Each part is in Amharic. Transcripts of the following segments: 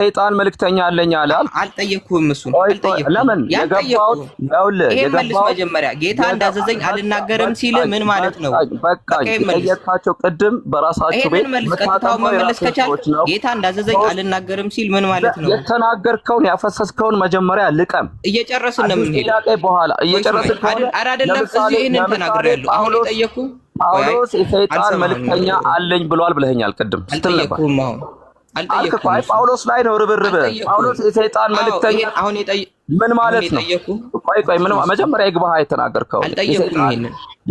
ሰይጣን መልእክተኛ አለኝ አለ። አልጠየቅኩህም። እሱን አልጠየቅኩህም። ለምን የገባሁት ይሄን መልስ መጀመሪያ ጌታ እንዳዘዘኝ አልናገርም ሲል ምን ማለት ነው? በቃ የጠየቅካቸው ቅድም በራሳቸው ቤት ቀጥታውን መመለስ ከቻልክ ጌታ እንዳዘዘኝ አልናገርም ሲል ምን ማለት ነው? የተናገርከውን ያፈሰስከውን መጀመሪያ ልቀም። እየጨረስን ነው የምንሄደው። በኋላ እየጨረስን አይደለም። እዚህ ይሄንን ተናግሬያለሁ። አሁን የጠየቅኩህ ጳውሎስ የሰይጣን መልእክተኛ አለኝ ብሏል ብለኸኛል ቅድም ስትል ነበር። አልጠየቅኩም። ጳውሎስ ላይ ነው ርብርብ። ጳውሎስ የሰይጣን መልእክተኛ አሁን ምን ማለት ነው? ቆይ ምን መጀመሪያ ይግባህ የተናገርከው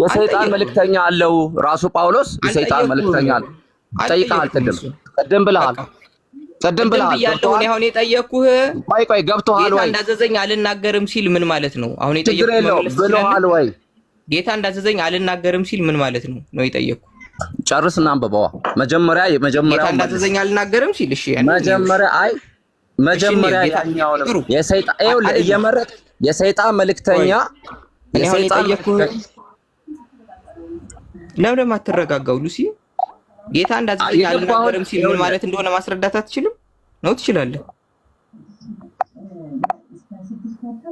የሰይጣን መልእክተኛ አለው ራሱ ጳውሎስ የሰይጣን መልእክተኛ አለ። ጠይቀሃል። ቅድም ብለሃል። ያለው አሁን የጠየቅኩህ ቆይ ገብቶሃል ወይ? እንዳዘዘኝ አልናገርም ሲል ምን ማለት ነው? አሁን የጠየቅኩህ ብለሃል ወይ? ጌታ እንዳዘዘኝ አልናገርም ሲል ምን ማለት ነው የጠየቅኩህ? ጨርስና አንብበዋ። መጀመሪያ ጌታ እንዳዘዘኝ አልናገርም ሲል እሺ፣ መጀመሪያ ያኛውንም የሰይጣን እየመረጥ የሰይጣን መልእክተኛ የሰይጣን ለምን ማትረጋጋው ሉሲ? ጌታ እንዳዘዘኝ አልናገርም ሲል ምን ማለት እንደሆነ ማስረዳት አትችልም ነው? ትችላለህ።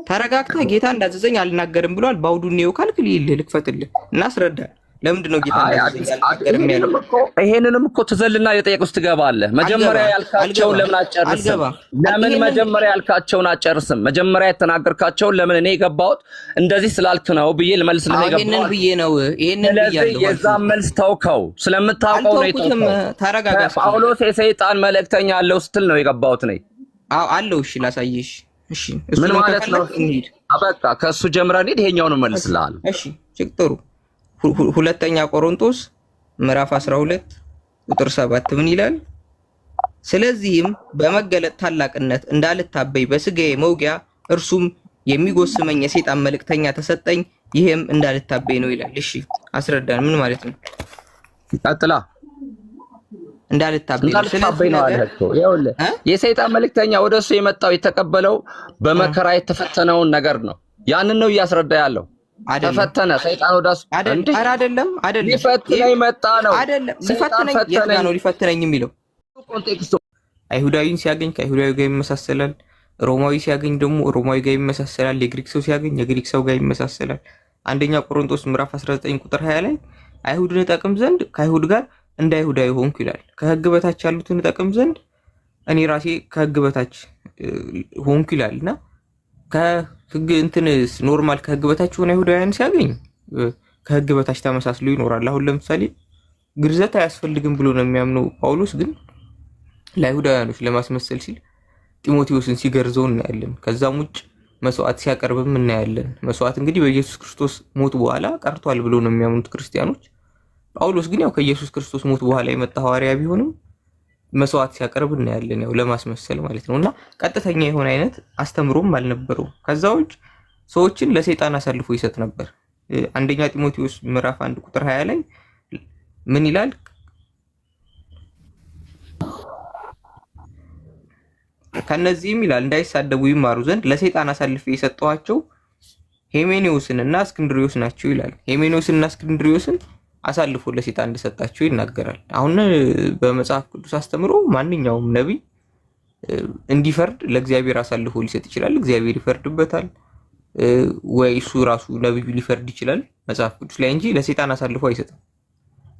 ተረጋግተህ ጌታ እንዳዘዘኝ አልናገርም ብሏል ባውዱኔው ካልክ ልክፈትልህ እና አስረዳ። ለምንድን ነው ጌታ እንዳዘዘኝ ያለው? ይሄንንም እኮ ትዘልና የጠየቅ ውስጥ ትገባለህ። መጀመሪያ ያልካቸውን ለምን አጨርስም? ለምን መጀመሪያ ያልካቸውን አጨርስም? መጀመሪያ የተናገርካቸውን ለምን እኔ የገባሁት እንደዚህ ስላልክ ነው ብዬ ልመልስልህ የገባሁት። ይሄንን ብያለሁ። የዛን መልስ ተውከው። ስለምታውቀው ነው የተውከው። ተረጋጋ። ጳውሎስ የሰይጣን መልእክተኛ አለው ስትል ነው የገባሁት ነኝ። አዎ አለው። እሺ ላሳየሽ። እሺ ምን ማለት ነው? በቃ ከሱ ጀምረን ይሄኛውን መልስልሃለሁ። እሺ ጥሩ። ሁለተኛ ቆሮንቶስ ምዕራፍ 12 ቁጥር 7 ምን ይላል? ስለዚህም በመገለጥ ታላቅነት እንዳልታበይ በስጋዬ መውጊያ እርሱም የሚጎስመኝ የሰይጣን መልእክተኛ ተሰጠኝ፣ ይሄም እንዳልታበይ ነው ይላል። እሺ አስረዳን። ምን ማለት ነው? ቀጥላ። እንዳልታበይ ነው አልከው። ይኸውልህ የሰይጣን መልእክተኛ ወደሱ የመጣው የተቀበለው በመከራ የተፈተነውን ነገር ነው። ያንን ነው እያስረዳ ያለው። ተፈተነ ሰይጣን ወዳሱ አይደለም ሊፈትነኝ መጣ ነው። ሊፈትነኝ የሚለው ኮንቴክስቱ አይሁዳዊን ሲያገኝ ከአይሁዳዊ ጋር ይመሳሰላል። ሮማዊ ሲያገኝ ደግሞ ሮማዊ ጋር ይመሳሰላል። የግሪክ ሰው ሲያገኝ የግሪክ ሰው ጋር ይመሳሰላል። አንደኛ ቆሮንቶስ ምዕራፍ 19 ቁጥር 20 ላይ አይሁድን እጠቅም ዘንድ ከአይሁድ ጋር እንደ አይሁዳዊ ሆንኩ ይላል። ከሕግ በታች ያሉትን እጠቅም ዘንድ እኔ ራሴ ከሕግ በታች ሆንኩ ይላልና ከሕግ እንትንስ ኖርማል ከሕግ በታች ሆነ አይሁዳውያን ሲያገኝ ከሕግ በታች ተመሳስሎ ይኖራል። አሁን ለምሳሌ ግርዘት አያስፈልግም ብሎ ነው የሚያምነው ጳውሎስ፣ ግን ለአይሁዳውያኖች ለማስመሰል ሲል ጢሞቴዎስን ሲገርዘው እናያለን። ከዛም ውጭ መስዋዕት ሲያቀርብም እናያለን። መስዋዕት እንግዲህ በኢየሱስ ክርስቶስ ሞት በኋላ ቀርቷል ብሎ ነው የሚያምኑት ክርስቲያኖች። ጳውሎስ ግን ያው ከኢየሱስ ክርስቶስ ሞት በኋላ የመጣ ሐዋርያ ቢሆንም መስዋዕት ሲያቀርብ እናያለን፣ ያው ለማስመሰል ማለት ነውና ቀጥተኛ የሆነ አይነት አስተምሮም አልነበረው። ከዛ ውጭ ሰዎችን ለሰይጣን አሳልፎ ይሰጥ ነበር። አንደኛ ጢሞቴዎስ ምዕራፍ 1 ቁጥር 20 ላይ ምን ይላል? ከነዚህም ይላል እንዳይሳደቡ ይማሩ ዘንድ ለሰይጣን አሳልፌ የሰጠኋቸው ሄሜኔዎስን እና እስክንድሪዮስ ናቸው ይላል። ሄሜኔዎስን እና እስክንድሪዮስን አሳልፎ ለሰይጣን እንደሰጣቸው ይናገራል። አሁን በመጽሐፍ ቅዱስ አስተምሮ ማንኛውም ነቢይ እንዲፈርድ ለእግዚአብሔር አሳልፎ ሊሰጥ ይችላል። እግዚአብሔር ይፈርድበታል፣ ወይ እሱ ራሱ ነቢዩ ሊፈርድ ይችላል መጽሐፍ ቅዱስ ላይ እንጂ ለሰይጣን አሳልፎ አይሰጥም።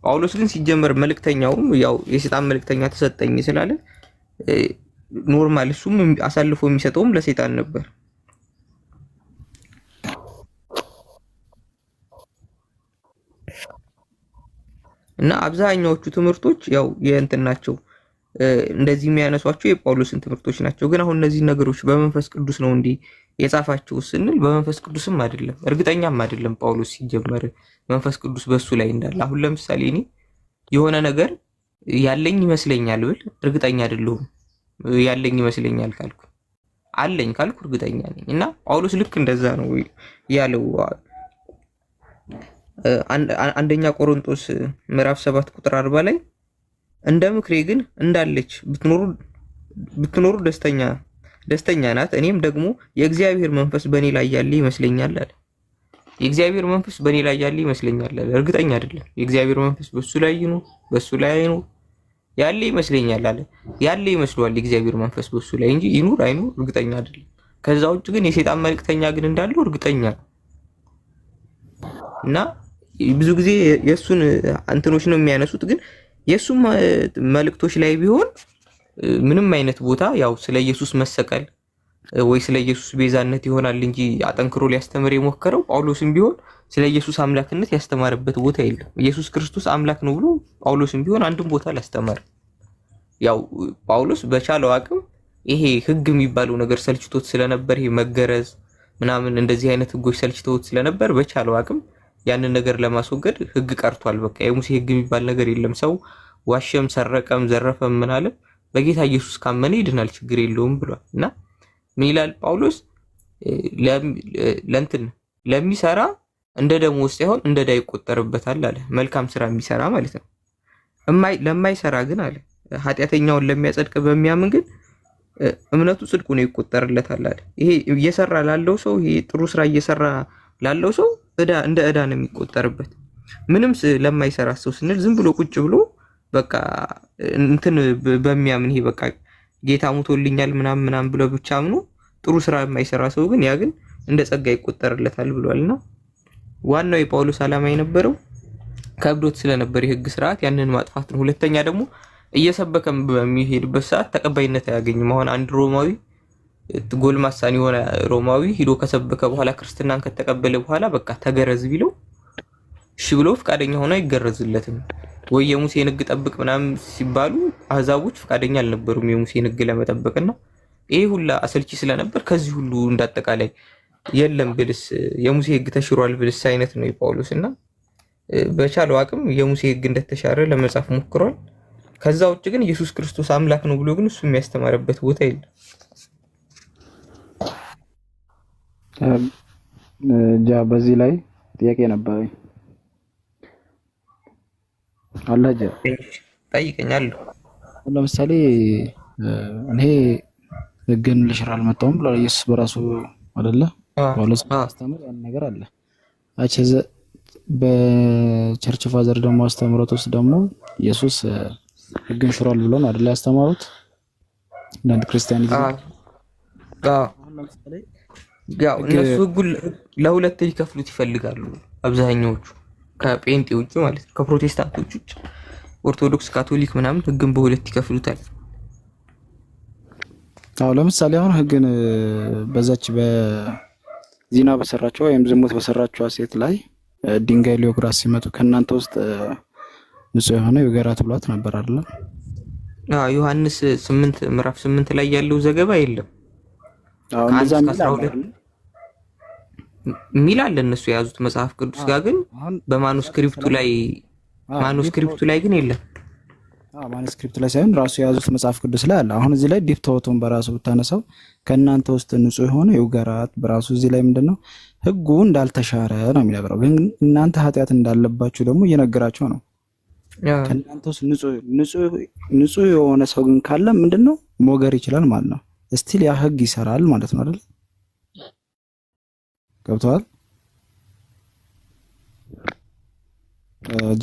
ጳውሎስ ግን ሲጀመር መልእክተኛውም ያው የሰይጣን መልእክተኛ ተሰጠኝ ስላለ ኖርማል እሱም አሳልፎ የሚሰጠውም ለሰይጣን ነበር። እና አብዛኛዎቹ ትምህርቶች ያው የእንትን ናቸው፣ እንደዚህ የሚያነሷቸው የጳውሎስን ትምህርቶች ናቸው። ግን አሁን እነዚህ ነገሮች በመንፈስ ቅዱስ ነው እንዲህ የጻፋቸው ስንል በመንፈስ ቅዱስም አይደለም፣ እርግጠኛም አይደለም ጳውሎስ ሲጀመር መንፈስ ቅዱስ በሱ ላይ እንዳለ። አሁን ለምሳሌ እኔ የሆነ ነገር ያለኝ ይመስለኛል ብል እርግጠኛ አይደለሁም። ያለኝ ይመስለኛል ካልኩ አለኝ ካልኩ እርግጠኛ ነኝ። እና ጳውሎስ ልክ እንደዛ ነው ያለው። አንደኛ ቆሮንቶስ ምዕራፍ 7 ቁጥር 40 ላይ እንደ ምክሬ ግን እንዳለች ብትኖሩ ደስተኛ ናት። እኔም ደግሞ የእግዚአብሔር መንፈስ በእኔ ላይ ያለ ይመስለኛል አለ። የእግዚአብሔር መንፈስ በእኔ ላይ ያለ ይመስለኛል አለ። እርግጠኛ አይደለም። የእግዚአብሔር መንፈስ በሱ ላይ ነው በሱ ላይ ነው ያለ ይመስለኛል አለ። ያለ ይመስለዋል የእግዚአብሔር መንፈስ በሱ ላይ እንጂ ይኑር አይኑር እርግጠኛ አይደለም። ከዛ ውጭ ግን የሰይጣን መልእክተኛ ግን እንዳለው እርግጠኛ ነው። እና ብዙ ጊዜ የሱን አንተኖች ነው የሚያነሱት። ግን የሱም መልእክቶች ላይ ቢሆን ምንም አይነት ቦታ ያው ስለ ኢየሱስ መሰቀል ወይ ስለ ኢየሱስ ቤዛነት ይሆናል እንጂ አጠንክሮ ሊያስተምር የሞከረው ጳውሎስም ቢሆን ስለ ኢየሱስ አምላክነት ያስተማረበት ቦታ የለም። ኢየሱስ ክርስቶስ አምላክ ነው ብሎ ጳውሎስም ቢሆን አንድም ቦታ ላስተማረ። ያው ጳውሎስ በቻለው አቅም ይሄ ህግ የሚባለው ነገር ሰልችቶት ስለነበር ይሄ መገረዝ ምናምን እንደዚህ አይነት ህጎች ሰልችቶት ስለነበር በቻለው አቅም ያንን ነገር ለማስወገድ ህግ ቀርቷል። በቃ የሙሴ ህግ የሚባል ነገር የለም። ሰው ዋሸም፣ ሰረቀም፣ ዘረፈም ምን አለ በጌታ ኢየሱስ ካመነ ይድናል፣ ችግር የለውም ብሏል። እና ምን ይላል ጳውሎስ? ለእንትን ለሚሰራ እንደ ደሞዝ ሳይሆን እንደ ዕዳ ይቆጠርበታል አለ። መልካም ስራ የሚሰራ ማለት ነው። ለማይሰራ ግን አለ ኃጢአተኛውን ለሚያጸድቅ በሚያምን ግን እምነቱ ጽድቁ ነው ይቆጠርለታል አለ። ይሄ እየሰራ ላለው ሰው ይሄ ጥሩ ስራ እየሰራ ላለው ሰው እንደ ዕዳ ነው የሚቆጠርበት። ምንም ለማይሰራ ሰው ስንል ዝም ብሎ ቁጭ ብሎ በቃ እንትን በሚያምን ይሄ በቃ ጌታ ሞቶልኛል ምናምን ብሎ ብቻ አምኖ ጥሩ ስራ የማይሰራ ሰው ግን ያ ግን እንደ ጸጋ ይቆጠርለታል ብሏልና ዋናው የጳውሎስ ዓላማ የነበረው ከብዶት ስለነበር የህግ ስርዓት ያንን ማጥፋት ነው። ሁለተኛ ደግሞ እየሰበከም በሚሄድበት ሰዓት ተቀባይነት አያገኝም። አሁን አንድ ሮማዊ ጎልማሳን የሆነ ሮማዊ ሂዶ ከሰበከ በኋላ ክርስትናን ከተቀበለ በኋላ በቃ ተገረዝ ቢለው እሺ ብሎ ፍቃደኛ ሆኖ አይገረዝለትም። ወይ የሙሴን ህግ ጠብቅ ምናምን ሲባሉ አህዛቦች ፍቃደኛ አልነበሩም የሙሴን ህግ ለመጠበቅና ይሄ ሁላ አሰልቺ ስለነበር ከዚህ ሁሉ እንዳጠቃላይ የለም ብልስ የሙሴ ህግ ተሽሯል ብልስ አይነት ነው የጳውሎስና በቻለው አቅም የሙሴ ህግ እንደተሻረ ለመጻፍ ሞክሯል። ከዛ ውጭ ግን ኢየሱስ ክርስቶስ አምላክ ነው ብሎ ግን እሱ የሚያስተማርበት ቦታ የለም። በዚህ ላይ ጥያቄ ነበረኝ። አላጀ ጠይቀኛለሁ። ለምሳሌ እኔ ህግን ልሽር አልመጣሁም ብሏል ኢየሱስ በራሱ አይደለ? ጳውሎስ አስተምሮ ያን ነገር አለ። አቸዘ በቸርች ፋዘር ደግሞ አስተምሮት ውስጥ ደግሞ ኢየሱስ ህግን ሽሯል ብሎ ነው አይደለ ያስተማሩት? እንደ ክርስቲያኒቲ ያው እነሱ ህጉን ለሁለት ሊከፍሉት ይፈልጋሉ አብዛኛዎቹ ከጴንጤ ውጭ ማለት ነው። ከፕሮቴስታንቶች ውጭ ኦርቶዶክስ፣ ካቶሊክ ምናምን ህግን በሁለት ይከፍሉታል። አዎ ለምሳሌ አሁን ህግን በዛች በዚና በሰራቸው ወይም ዝሙት በሰራቸው ሴት ላይ ድንጋይ ሊወግራት ሲመጡ ከእናንተ ውስጥ ንጹህ የሆነ ይውገራት ብሏት ነበር አይደል? ዮሐንስ 8 ምዕራፍ 8 ላይ ያለው ዘገባ የለም። አዎ እንደዛ ሚል አለ እነሱ የያዙት መጽሐፍ ቅዱስ ጋር ግን በማኑስክሪፕቱ ላይ ግን የለም። ማኑስክሪፕት ላይ ሳይሆን ራሱ የያዙት መጽሐፍ ቅዱስ ላይ አለ። አሁን እዚህ ላይ ዲፕቶቱን በራሱ ብታነሳው ከእናንተ ውስጥ ንጹህ የሆነ ይውገራት በራሱ እዚህ ላይ ምንድነው ህጉ እንዳልተሻረ ነው የሚነግረው። ግን እናንተ ኃጢአት እንዳለባችሁ ደግሞ እየነገራችሁ ነው። ከእናንተ ውስጥ ንጹህ የሆነ ሰው ግን ካለ ምንድነው ሞገር ይችላል ማለት ነው። ስቲል ያ ህግ ይሰራል ማለት ነው አይደል? ገብቷል?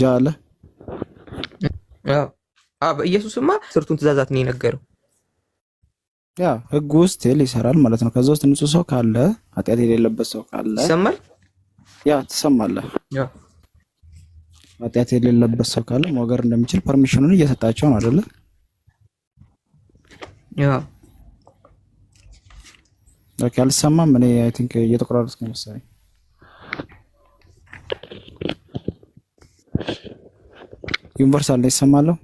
ጃለ ኢየሱስማ ስርቱን ትእዛዛት ነው የነገረው። ያ ህግ ውስጥ ይሰራል ማለት ነው። ከዛ ውስጥ ንጹህ ሰው ካለ ኃጢአት የሌለበት ሰው ካለ ይሰማል። ያ ትሰማለህ። ኃጢአት የሌለበት ሰው ካለ ሞገር እንደሚችል ፐርሚሽኑን እየሰጣቸው ነው አይደለ? ኦኬ አልሰማም። እኔ አይ ቲንክ እየተቆራረጥኩ ነው መሰለኝ። ዩኒቨርሳል ላይ ይሰማለሁ።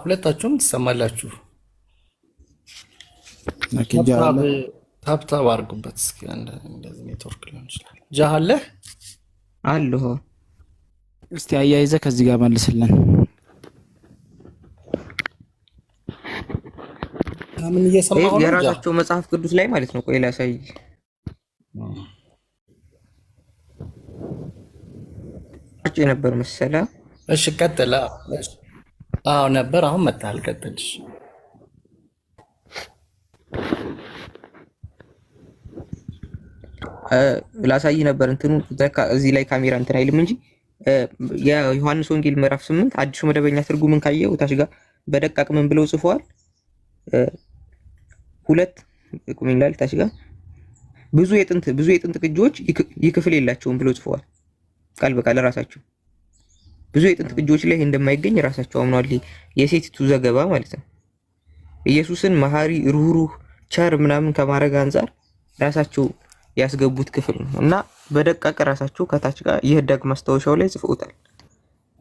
ሁለታችሁም ትሰማላችሁ። ኦኬ ጃለ ታፕታፕ አድርጉበት እስኪ። እንደዚህ ኔትወርክ ሊሆን ይችላል። ጃለ አለሁ። እስቲ አያይዘህ ከዚህ ጋር መልስልን። ምን እየሰማሁ ነው? የራሳቸው መጽሐፍ ቅዱስ ላይ ማለት ነው። ቆይ ላሳይ። አጭ ነበር መሰለ። እሺ ቀጥል። አዎ ነበር። አሁን መጣል። ቀጥልሽ። ላሳይ ነበር እንትኑ እዚህ ላይ ካሜራ እንትን አይልም እንጂ የዮሐንስ ወንጌል ምዕራፍ 8 አዲሱ መደበኛ ትርጉምን ካየው ታች ጋር በደቃቅ ምን ብለው ጽፈዋል? ሁለት ቁም ይላል ታች ጋር ብዙ የጥንት ቅጂዎች ይህ ክፍል የላቸውም ብለው ጽፈዋል። ቃል በቃል ራሳቸው ብዙ የጥንት ቅጂዎች ላይ እንደማይገኝ ራሳቸው አምኗል። የሴቲቱ ዘገባ ማለት ነው። ኢየሱስን መሐሪ፣ ሩህሩህ፣ ቸር ምናምን ከማድረግ አንፃር ራሳቸው ያስገቡት ክፍል ነው እና በደቃቅ ራሳቸው ከታች ጋር የህዳግ ማስታወሻው ላይ ጽፈውታል።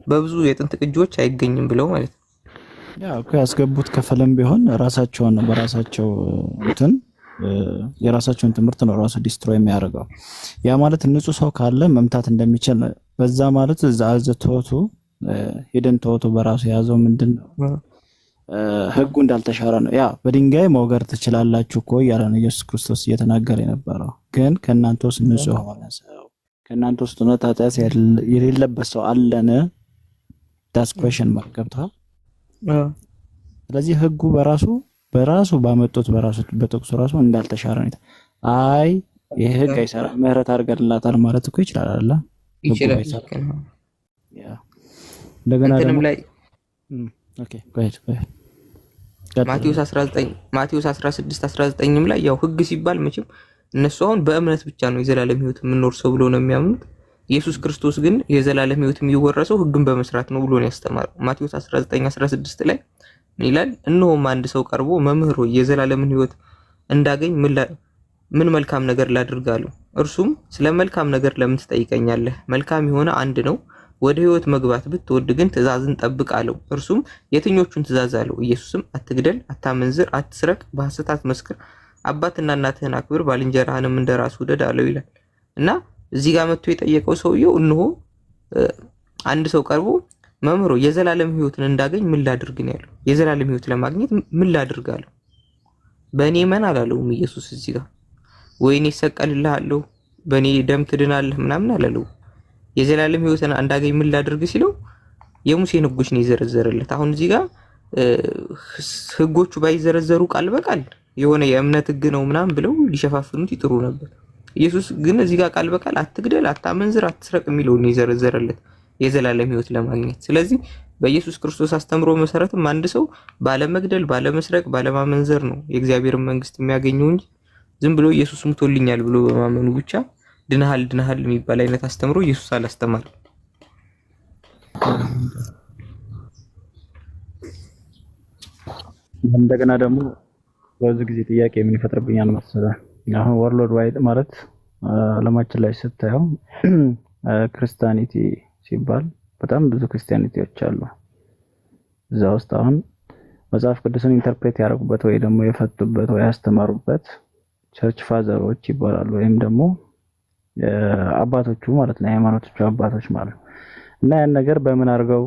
በብዙ የጥንት ቅጂዎች አይገኝም ብለው ማለት ነው። ያው ያስገቡት ክፍልም ቢሆን ራሳቸውን በራሳቸው እንትን የራሳቸውን ትምህርት ነው ራሱ ዲስትሮይ የሚያደርገው። ያ ማለት ንጹህ ሰው ካለ መምታት እንደሚችል በዛ ማለት እዛ አዘቶቱ ሄደን ተወቱ በራሱ የያዘው ምንድነው ህጉ እንዳልተሻረ ነው። ያ በድንጋይ መውገር ትችላላችሁ እኮ እያለ ነው ኢየሱስ ክርስቶስ እየተናገረ የነበረው። ግን ከእናንተ ውስጥ ንጹህ ሆነ ሰው ከእናንተ ውስጥ እውነት ኃጢአት የሌለበት ሰው አለን? ዳስ ኩዌሽን ማርክ ገብቷል። ስለዚህ ህጉ በራሱ ባመጡት በራሱ በጥቅሱ ራሱ እንዳልተሻረ ነው። አይ ይሄ ህግ አይሰራ ምህረት አድርገንላታል ማለት እኮ ይችላል አይደል? ይችላል። ያ እንደገና ደግሞ ላይ ኦኬ ቆይ ማቴዎስ 16:19ም ላይ ያው ህግ ሲባል መቼም እነሱ አሁን በእምነት ብቻ ነው የዘላለም ህይወት የምንወርሰው ብሎ ነው የሚያምኑት። ኢየሱስ ክርስቶስ ግን የዘላለም ህይወት የሚወረሰው ህግን በመስራት ነው ብሎ ነው ያስተማረው። ማቴዎስ 19:16 ላይ ምን ይላል? እነሆም አንድ ሰው ቀርቦ መምህር ሆይ የዘላለምን ህይወት እንዳገኝ ምን መልካም ነገር ላድርግ አለው። እርሱም ስለ መልካም ነገር ለምን ትጠይቀኛለህ? መልካም የሆነ አንድ ነው። ወደ ህይወት መግባት ብትወድ ግን ትእዛዝን ጠብቅ አለው። እርሱም የትኞቹን ትእዛዝ አለው? ኢየሱስም አትግደል፣ አታመንዝር፣ አትስረቅ፣ በሐሰት አትመስክር፣ አባትና እናትህን አክብር፣ ባልንጀራህንም እንደራስህ ውደድ አለው ይላል። እና እዚህ ጋር መጥቶ የጠየቀው ሰውየው እነሆ አንድ ሰው ቀርቦ መምህሮ የዘላለም ህይወትን እንዳገኝ ምን ላድርግ ነው ያለው። የዘላለም ህይወት ለማግኘት ምን ላድርግ አለው። በእኔ መን አላለውም ኢየሱስ እዚህ ጋር ወይኔ እሰቀልልሃለሁ በእኔ ደም ትድናለህ ምናምን አላለው። የዘላለም ህይወትን እንዳገኝ ምን ላድርግ ሲለው የሙሴን ህጎች ነው የዘረዘረለት። አሁን እዚህ ጋር ህጎቹ ባይዘረዘሩ ቃል በቃል የሆነ የእምነት ህግ ነው ምናምን ብለው ሊሸፋፍኑት ይጥሩ ነበር። ኢየሱስ ግን እዚህ ጋር ቃል በቃል አትግደል፣ አታመንዝር፣ አትስረቅ የሚለውን ነው የዘረዘረለት የዘላለም ህይወት ለማግኘት። ስለዚህ በኢየሱስ ክርስቶስ አስተምሮ መሰረትም አንድ ሰው ባለመግደል፣ ባለመስረቅ፣ ባለማመንዘር ነው የእግዚአብሔርን መንግስት የሚያገኘው እንጂ ዝም ብሎ ኢየሱስ ሙቶልኛል ብሎ በማመኑ ብቻ ድነሃል የሚባል አይነት አስተምሮ ኢየሱስ አላስተማረም። እንደገና ደግሞ በዚህ ጊዜ ጥያቄ ምን ይፈጥርብኛል መሰለህ? አሁን ወርልድ ዋይድ ማለት ዓለማችን ላይ ስታየው ክርስቲያኒቲ ሲባል በጣም ብዙ ክርስቲያኒቲዎች አሉ። እዛ ውስጥ አሁን መጽሐፍ ቅዱስን ኢንተርፕሬት ያደርጉበት ወይ ደግሞ የፈቱበት ወይ ያስተማሩበት ቸርች ፋዘሮች ይባላሉ፣ ወይም ደግሞ አባቶቹ ማለት ነው፣ ሃይማኖቶቹ አባቶች ማለት ነው። እና ያን ነገር በምን አድርገው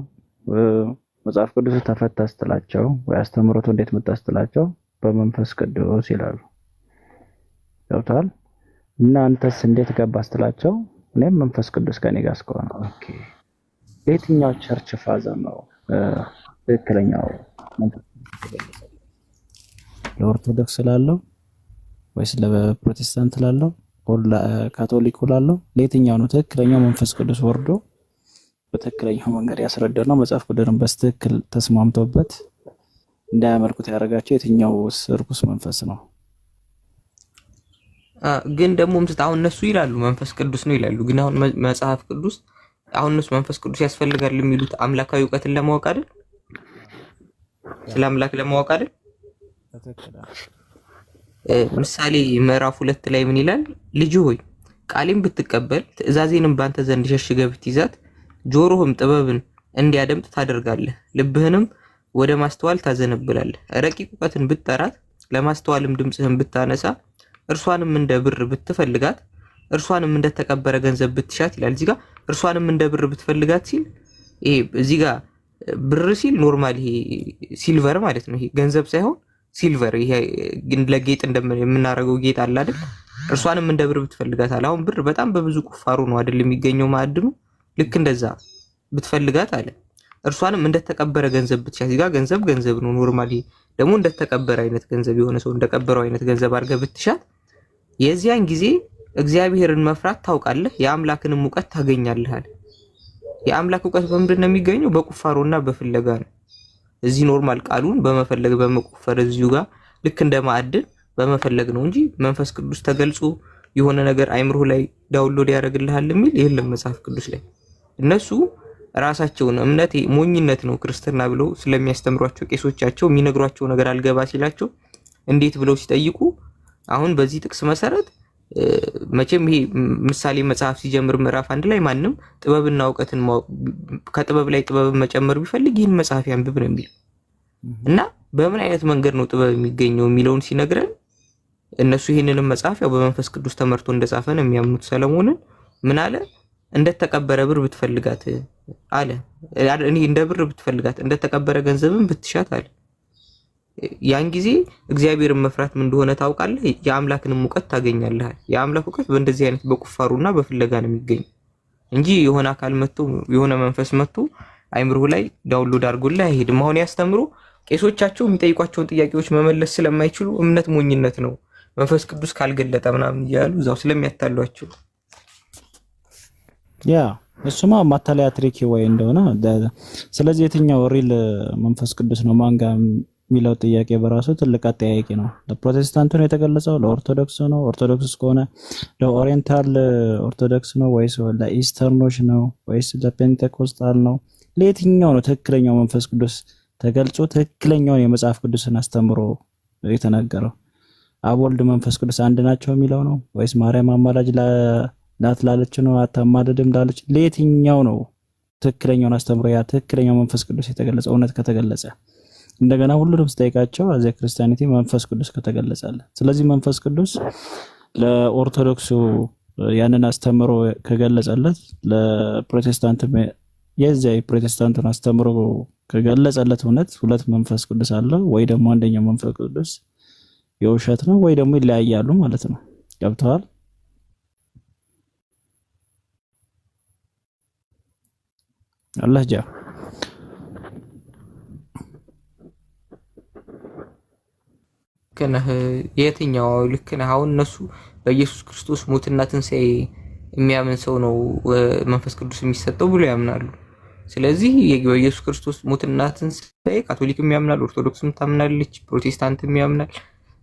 መጽሐፍ ቅዱስ ተፈታ ስትላቸው ወይ አስተምሮቱ እንዴት መጣ ስትላቸው በመንፈስ ቅዱስ ይላሉ። ገብቷል? እና አንተስ እንዴት ገባ ስትላቸው እኔም መንፈስ ቅዱስ ከኔ ጋር እስከሆነ። ኦኬ የትኛው ቸርች ፋዘር ነው ትክክለኛው መንፈስ ቅዱስ? ለኦርቶዶክስ ላለው ወይስ ለፕሮቴስታንት ላለው ወላ ካቶሊክ ላለው? ለየትኛው ነው ትክክለኛው መንፈስ ቅዱስ ወርዶ በትክክለኛው መንገድ ያስረዳና መጽሐፍ ቅዱስን በትክክል ተስማምቶበት እንዳያመልኩት ያደረጋቸው የትኛው ርኩስ መንፈስ ነው? ግን ደግሞ አሁን እነሱ ይላሉ መንፈስ ቅዱስ ነው ይላሉ። ግን አሁን መጽሐፍ ቅዱስ አሁን እነሱ መንፈስ ቅዱስ ያስፈልጋል የሚሉት አምላካዊ እውቀትን ለማወቅ አይደል? ስለ አምላክ ለማወቅ አይደል? ምሳሌ ምዕራፍ 2 ላይ ምን ይላል? ልጅ ሆይ ቃሌን ብትቀበል ትእዛዜንም ባንተ ዘንድ ሸሽገህ ብትይዛት ጆሮህም ጥበብን እንዲያደምጥ ታደርጋለህ፣ ልብህንም ወደ ማስተዋል ታዘነብላለህ። ረቂቅ እውቀትን ብትጠራት ለማስተዋልም ድምጽህን ብታነሳ እርሷንም እንደ ብር ብትፈልጋት እርሷንም እንደ ተቀበረ ገንዘብ ብትሻት ይላል። እዚህ ጋር እርሷንም እንደ ብር ብትፈልጋት ሲል ይሄ እዚህ ጋር ብር ሲል ኖርማል ይሄ ሲልቨር ማለት ነው። ይሄ ገንዘብ ሳይሆን ሲልቨር፣ ይሄ ለጌጥ እንደምናደርገው ጌጥ አለ አይደል? እርሷንም እንደ ብር ብትፈልጋት አለ። አሁን ብር በጣም በብዙ ቁፋሮ ነው አይደል የሚገኘው ማዕድኑ። ልክ እንደዛ ብትፈልጋት አለ። እርሷንም እንደተቀበረ ገንዘብ ብትሻት፣ እዚህ ጋር ገንዘብ ነው ኖርማሊ። ደግሞ እንደተቀበረ አይነት ገንዘብ የሆነ ሰው እንደቀበረው አይነት ገንዘብ አድርገህ ብትሻት የዚያን ጊዜ እግዚአብሔርን መፍራት ታውቃለህ፣ የአምላክንም እውቀት ታገኛለህ አለ። የአምላክ ዕውቀት በምንድን ነው የሚገኘው? በቁፋሮና በፍለጋ ነው። እዚህ ኖርማል ቃሉን በመፈለግ በመቆፈር እዚሁ ጋር ልክ እንደ ማዕድን በመፈለግ ነው እንጂ መንፈስ ቅዱስ ተገልጾ የሆነ ነገር አይምሮ ላይ ዳውንሎድ ያደርግልሃል የሚል የለም መጽሐፍ ቅዱስ ላይ። እነሱ ራሳቸውን እምነት ሞኝነት ነው ክርስትና ብለው ስለሚያስተምሯቸው ቄሶቻቸው የሚነግሯቸው ነገር አልገባ ሲላቸው እንዴት ብለው ሲጠይቁ አሁን በዚህ ጥቅስ መሰረት መቼም ይሄ ምሳሌ መጽሐፍ ሲጀምር ምዕራፍ 1 ላይ ማንም ጥበብና ዕውቀትን ከጥበብ ላይ ጥበብን መጨመር ቢፈልግ ይህን መጽሐፍ ያንብብ ነው የሚለው እና በምን አይነት መንገድ ነው ጥበብ የሚገኘው የሚለውን ሲነግረን እነሱ ይህንንም መጽሐፍ ያው በመንፈስ ቅዱስ ተመርቶ እንደጻፈ ነው የሚያምኑት። ሰለሞንን ምን አለ? እንደተቀበረ ብር ብትፈልጋት አለ። እኔ እንደ ብር ብትፈልጋት እንደተቀበረ ገንዘብን ብትሻት አለ። ያን ጊዜ እግዚአብሔርን መፍራት ምን እንደሆነ ታውቃለህ፣ የአምላክንም ዕውቀት ታገኛለህ። የአምላክ ዕውቀት በእንደዚህ አይነት በቁፋሩና በፍለጋ ነው የሚገኝ እንጂ የሆነ አካል መጥቶ የሆነ መንፈስ መጥቶ አይምሮ ላይ ዳውንሎድ አድርጎልህ አይሄድም። አሁን ያስተምሩ ቄሶቻቸው የሚጠይቋቸውን ጥያቄዎች መመለስ ስለማይችሉ እምነት ሞኝነት ነው መንፈስ ቅዱስ ካልገለጠ ምናምን እያሉ እዛው ስለሚያታሏቸው ያ እሱማ ማታለያ ትሪክ ወይ እንደሆነ። ስለዚህ የትኛው ሪል መንፈስ ቅዱስ ነው ማንጋ የሚለው ጥያቄ በራሱ ትልቅ አጠያያቂ ነው። ለፕሮቴስታንቱ ነው የተገለጸው? ለኦርቶዶክስ ነው? ኦርቶዶክስ ከሆነ ለኦሪየንታል ኦርቶዶክስ ነው ወይስ ለኢስተርኖች ነው ወይስ ለፔንቴኮስታል ነው? ለየትኛው ነው ትክክለኛው መንፈስ ቅዱስ ተገልጾ ትክክለኛውን የመጽሐፍ ቅዱስን አስተምሮ የተናገረው? አብ ወልድ መንፈስ ቅዱስ አንድ ናቸው የሚለው ነው ወይስ ማርያም አማላጅ ናት ላለች ነው አታማልድም ላለች? ለየትኛው ነው ትክክለኛውን አስተምሮ ያ ትክክለኛው መንፈስ ቅዱስ የተገለጸ? እውነት ከተገለጸ እንደገና ሁሉንም ስጠይቃቸው አዘ ክርስቲያኒቲ መንፈስ ቅዱስ ከተገለጸለ። ስለዚህ መንፈስ ቅዱስ ለኦርቶዶክሱ ያንን አስተምሮ ከገለጸለት ለፕሮቴስታንት የዚህ ፕሮቴስታንቱን አስተምሮ ከገለጸለት እውነት ሁለት መንፈስ ቅዱስ አለ ወይ ደግሞ አንደኛው መንፈስ ቅዱስ የውሸት ነው ወይ ደግሞ ይለያያሉ ማለት ነው። ገብተዋል? አላህ ጃ ከነህ የትኛው ልክ ነህ? አሁን እነሱ በኢየሱስ ክርስቶስ ሞትና ትንሣኤ የሚያምን ሰው ነው መንፈስ ቅዱስ የሚሰጠው ብሎ ያምናሉ። ስለዚህ በኢየሱስ ክርስቶስ ሞትና ትንሣኤ ካቶሊክም ያምናል፣ ኦርቶዶክስም ታምናለች፣ ፕሮቴስታንትም ያምናል።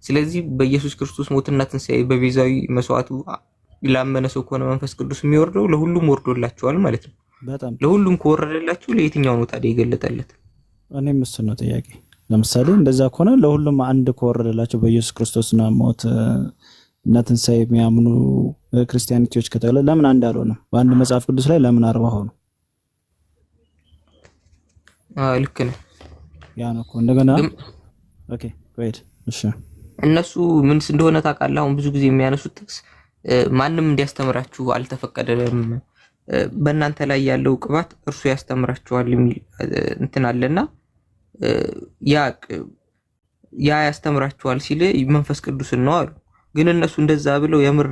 ስለዚህ በኢየሱስ ክርስቶስ ሞትና ትንሣኤ በቤዛዊ መስዋዕቱ ላመነ ሰው ከሆነ መንፈስ ቅዱስ የሚወርደው ለሁሉም ወርዶላቸዋል ማለት ነው። በጣም ለሁሉም ከወረደላቸው ለየትኛው ነው ታዲያ የገለጠለት? እኔም እሱ ነው ጥያቄ። ለምሳሌ እንደዛ ከሆነ ለሁሉም አንድ ከወረደላቸው በኢየሱስ ክርስቶስና ሞት እና ትንሣኤ የሚያምኑ ክርስቲያኒቲዎች ከተገለ ለምን አንድ አልሆነም? በአንድ መጽሐፍ ቅዱስ ላይ ለምን 40 ሆኑ? ልክ ነው። ያ ነው እኮ እንደገና ኦኬ ቆይት። እሺ እነሱ ምን እንደሆነ ታውቃለህ? አሁን ብዙ ጊዜ የሚያነሱት ጥቅስ ማንም እንዲያስተምራችሁ አልተፈቀደም፣ በእናንተ ላይ ያለው ቅባት እርሱ ያስተምራችኋል የሚል እንትን አለና ያ ያስተምራችኋል ሲል መንፈስ ቅዱስን ነው አሉ። ግን እነሱ እንደዛ ብለው የምር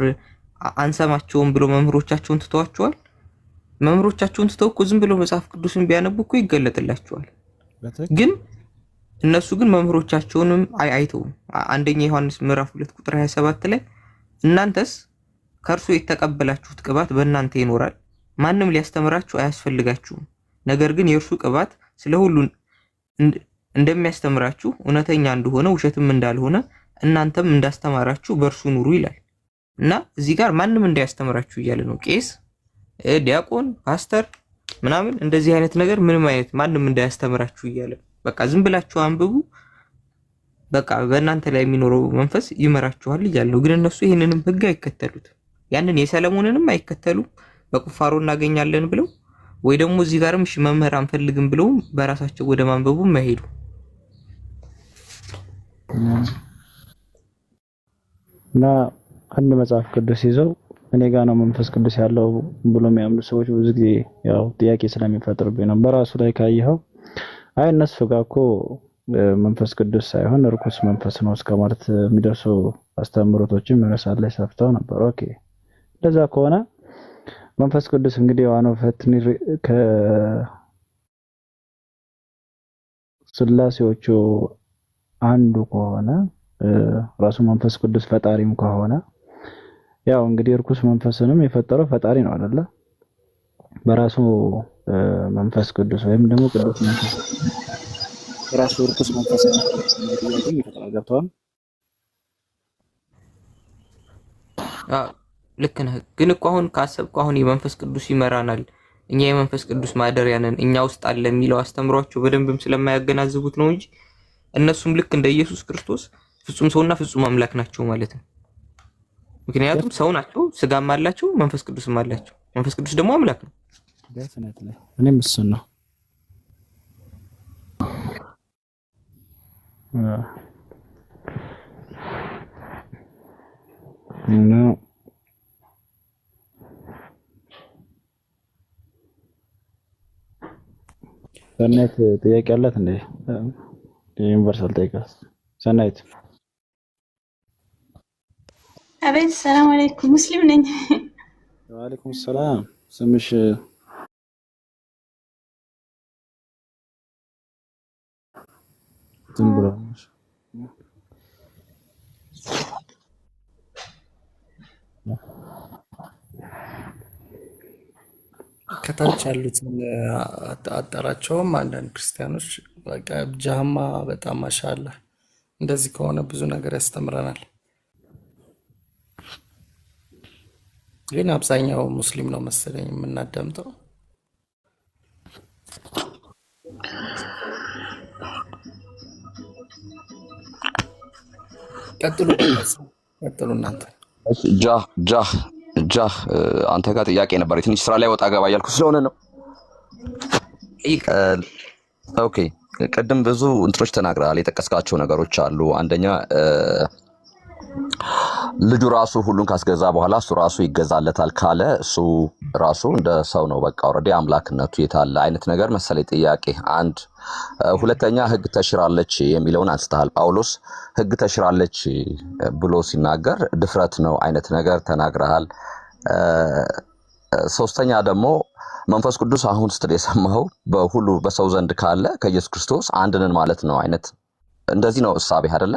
አንሰማቸውም ብለው መምህሮቻቸውን ትተዋቸዋል። መምህሮቻቸውን ትተው እኮ ዝም ብለው መጽሐፍ ቅዱስን ቢያነቡ እኮ ይገለጥላቸዋል። ግን እነሱ ግን መምህሮቻቸውንም አይተውም። አንደኛ ዮሐንስ ምዕራፍ 2 ቁጥር 27 ላይ እናንተስ ከእርሱ የተቀበላችሁት ቅባት በእናንተ ይኖራል፣ ማንም ሊያስተምራችሁ አያስፈልጋችሁም። ነገር ግን የእርሱ ቅባት ስለሁሉ እንደሚያስተምራችሁ እውነተኛ እንደሆነ ውሸትም እንዳልሆነ እናንተም እንዳስተማራችሁ በእርሱ ኑሩ ይላል። እና እዚህ ጋር ማንም እንዳያስተምራችሁ እያለ ነው። ቄስ፣ ዲያቆን፣ ፓስተር ምናምን እንደዚህ አይነት ነገር ምንም አይነት ማንም እንዳያስተምራችሁ እያለ በቃ ዝም ብላችሁ አንብቡ፣ በቃ በእናንተ ላይ የሚኖረው መንፈስ ይመራችኋል እያለ ነው። ግን እነሱ ይህንንም ህግ አይከተሉት፣ ያንን የሰለሞንንም አይከተሉም። በቁፋሮ እናገኛለን ብለው ወይ ደግሞ እዚህ ጋርም እሺ መምህር አንፈልግም ብለው በራሳቸው ወደ ማንበቡ መሄዱ እና አንድ መጽሐፍ ቅዱስ ይዘው እኔ ጋር ነው መንፈስ ቅዱስ ያለው ብሎ የሚያምኑ ሰዎች ብዙ ጊዜ ያው ጥያቄ ስለሚፈጥርብኝ ነው። በራሱ ላይ ካየኸው አይ እነሱ ጋር እኮ መንፈስ ቅዱስ ሳይሆን ርኩስ መንፈስ ነው እስከማለት የሚደርሱ አስተምሮቶችም መነሳት ላይ ሰፍተው ነበር። ኦኬ እንደዛ ከሆነ መንፈስ ቅዱስ እንግዲህ ዋናው ፈትኒ ከስላሴዎቹ አንዱ ከሆነ ራሱ መንፈስ ቅዱስ ፈጣሪም ከሆነ ያው እንግዲህ ርኩስ መንፈስንም የፈጠረው ፈጣሪ ነው አይደለ? በራሱ መንፈስ ቅዱስ ወይም ደግሞ ቅዱስ መንፈስ ራሱ ርኩስ መንፈስ ገብተዋል። ልክ ነህ። ግን እኮ አሁን ካሰብኩ አሁን የመንፈስ ቅዱስ ይመራናል፣ እኛ የመንፈስ ቅዱስ ማደሪያ ነን፣ እኛ ውስጥ አለ የሚለው አስተምሯቸው በደንብም ስለማያገናዝቡት ነው እንጂ እነሱም ልክ እንደ ኢየሱስ ክርስቶስ ፍጹም ሰውና ፍጹም አምላክ ናቸው ማለት ነው። ምክንያቱም ሰው ናቸው፣ ስጋም አላቸው፣ መንፈስ ቅዱስም አላቸው። መንፈስ ቅዱስ ደግሞ አምላክ ነው። ዴፊኒትሊ እኔም እሱን ነው ነው ሰናይት ጥያቄ አላት እንዴ? ዩኒቨርሳል ጠይቃስ ሰናይት። አቤት ሰላም አለይኩም። ሙስሊም ነኝ። ወአለይኩም ሰላም። ስምሽ ትምብራሽ? ከታች ያሉትን አጠራቸውም አንዳንድ ክርስቲያኖች በቃ ጃማ በጣም ማሻአላ እንደዚህ ከሆነ ብዙ ነገር ያስተምረናል። ግን አብዛኛው ሙስሊም ነው መሰለኝ የምናዳምጠው። ቀጥሉ እናንተ። ጃህ አንተ ጋር ጥያቄ ነበር። ትንሽ ስራ ላይ ወጣ ገባ እያልኩ ስለሆነ ነው። ኦኬ ቅድም ብዙ እንትኖች ተናግረሃል። የጠቀስካቸው ነገሮች አሉ። አንደኛ ልጁ ራሱ ሁሉን ካስገዛ በኋላ እሱ ራሱ ይገዛለታል ካለ እሱ ራሱ እንደ ሰው ነው። በቃ ኦልሬዲ አምላክነቱ የታለ አይነት ነገር መሰለኝ ጥያቄ አንድ። ሁለተኛ ህግ ተሽራለች የሚለውን አንስተሃል። ጳውሎስ ህግ ተሽራለች ብሎ ሲናገር ድፍረት ነው አይነት ነገር ተናግረሃል። ሶስተኛ ደግሞ መንፈስ ቅዱስ አሁን ስትል የሰማኸው በሁሉ በሰው ዘንድ ካለ ከኢየሱስ ክርስቶስ አንድ ነን ማለት ነው አይነት እንደዚህ ነው እሳቤህ አይደለ?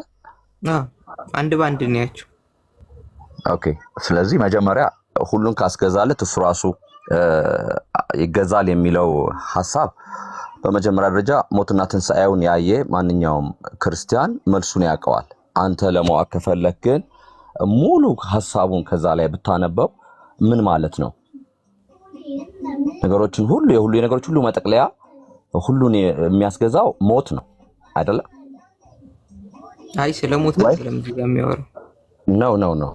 አንድ ባንድ ነው ያቸው። ኦኬ ስለዚህ መጀመሪያ ሁሉን ካስገዛለት እሱ ራሱ ይገዛል የሚለው ሐሳብ በመጀመሪያ ደረጃ ሞትና ትንሣኤውን ያየ ማንኛውም ክርስቲያን መልሱን ያውቀዋል። አንተ ለማወቅ ከፈለክ ግን ሙሉ ሐሳቡን ከዛ ላይ ብታነበው ምን ማለት ነው? ነገሮችን ሁሉ የነገሮች ሁሉ መጠቅለያ ሁሉን የሚያስገዛው ሞት ነው አይደለ? አይ ስለ ሞት ነው ስለምዚህ ጋር የሚያወራው ነው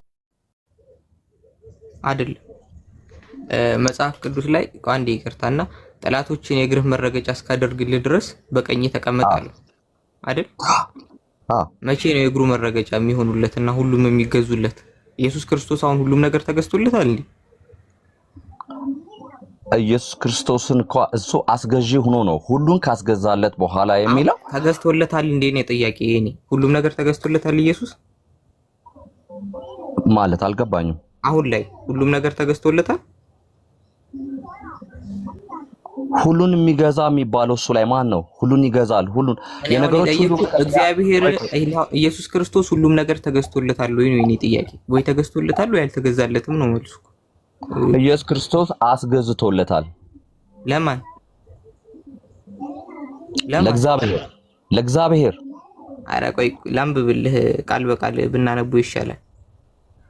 አይደል? መጽሐፍ ቅዱስ ላይ አንዴ ይቅርታና ጠላቶችን የእግርህ መረገጫ እስካደርግልህ ድረስ በቀኝ ተቀመጣለህ አይደል? መቼ ነው የእግሩ መረገጫ የሚሆኑለትና ሁሉም የሚገዙለት? ኢየሱስ ክርስቶስ አሁን ሁሉም ነገር ተገዝቶለታል እንዴ? ኢየሱስ ክርስቶስን እሱ አስገዢ ሆኖ ነው ሁሉን ካስገዛለት በኋላ የሚለው ተገዝቶለታል እንዴ ነው ጥያቄ። የኔ ሁሉም ነገር ተገዝቶለታል ኢየሱስ ማለት አልገባኝም። አሁን ላይ ሁሉም ነገር ተገዝቶለታል? ሁሉን የሚገዛ የሚባለው እሱ ላይ ማን ነው? ሁሉን ይገዛል። ሁሉን የነገሮች ሁሉ እግዚአብሔር ኢየሱስ ክርስቶስ ሁሉም ነገር ተገዝቶለታል ወይ ነው የኔ ጥያቄ። ወይ ተገዝቶለታል ወይ አልተገዛለትም ነው መልሱ። ኢየሱስ ክርስቶስ አስገዝቶለታል። ለማን? ለእግዚአብሔር። ኧረ ቆይ ላንብብልህ፣ ቃል በቃል ብናነበው ይሻላል።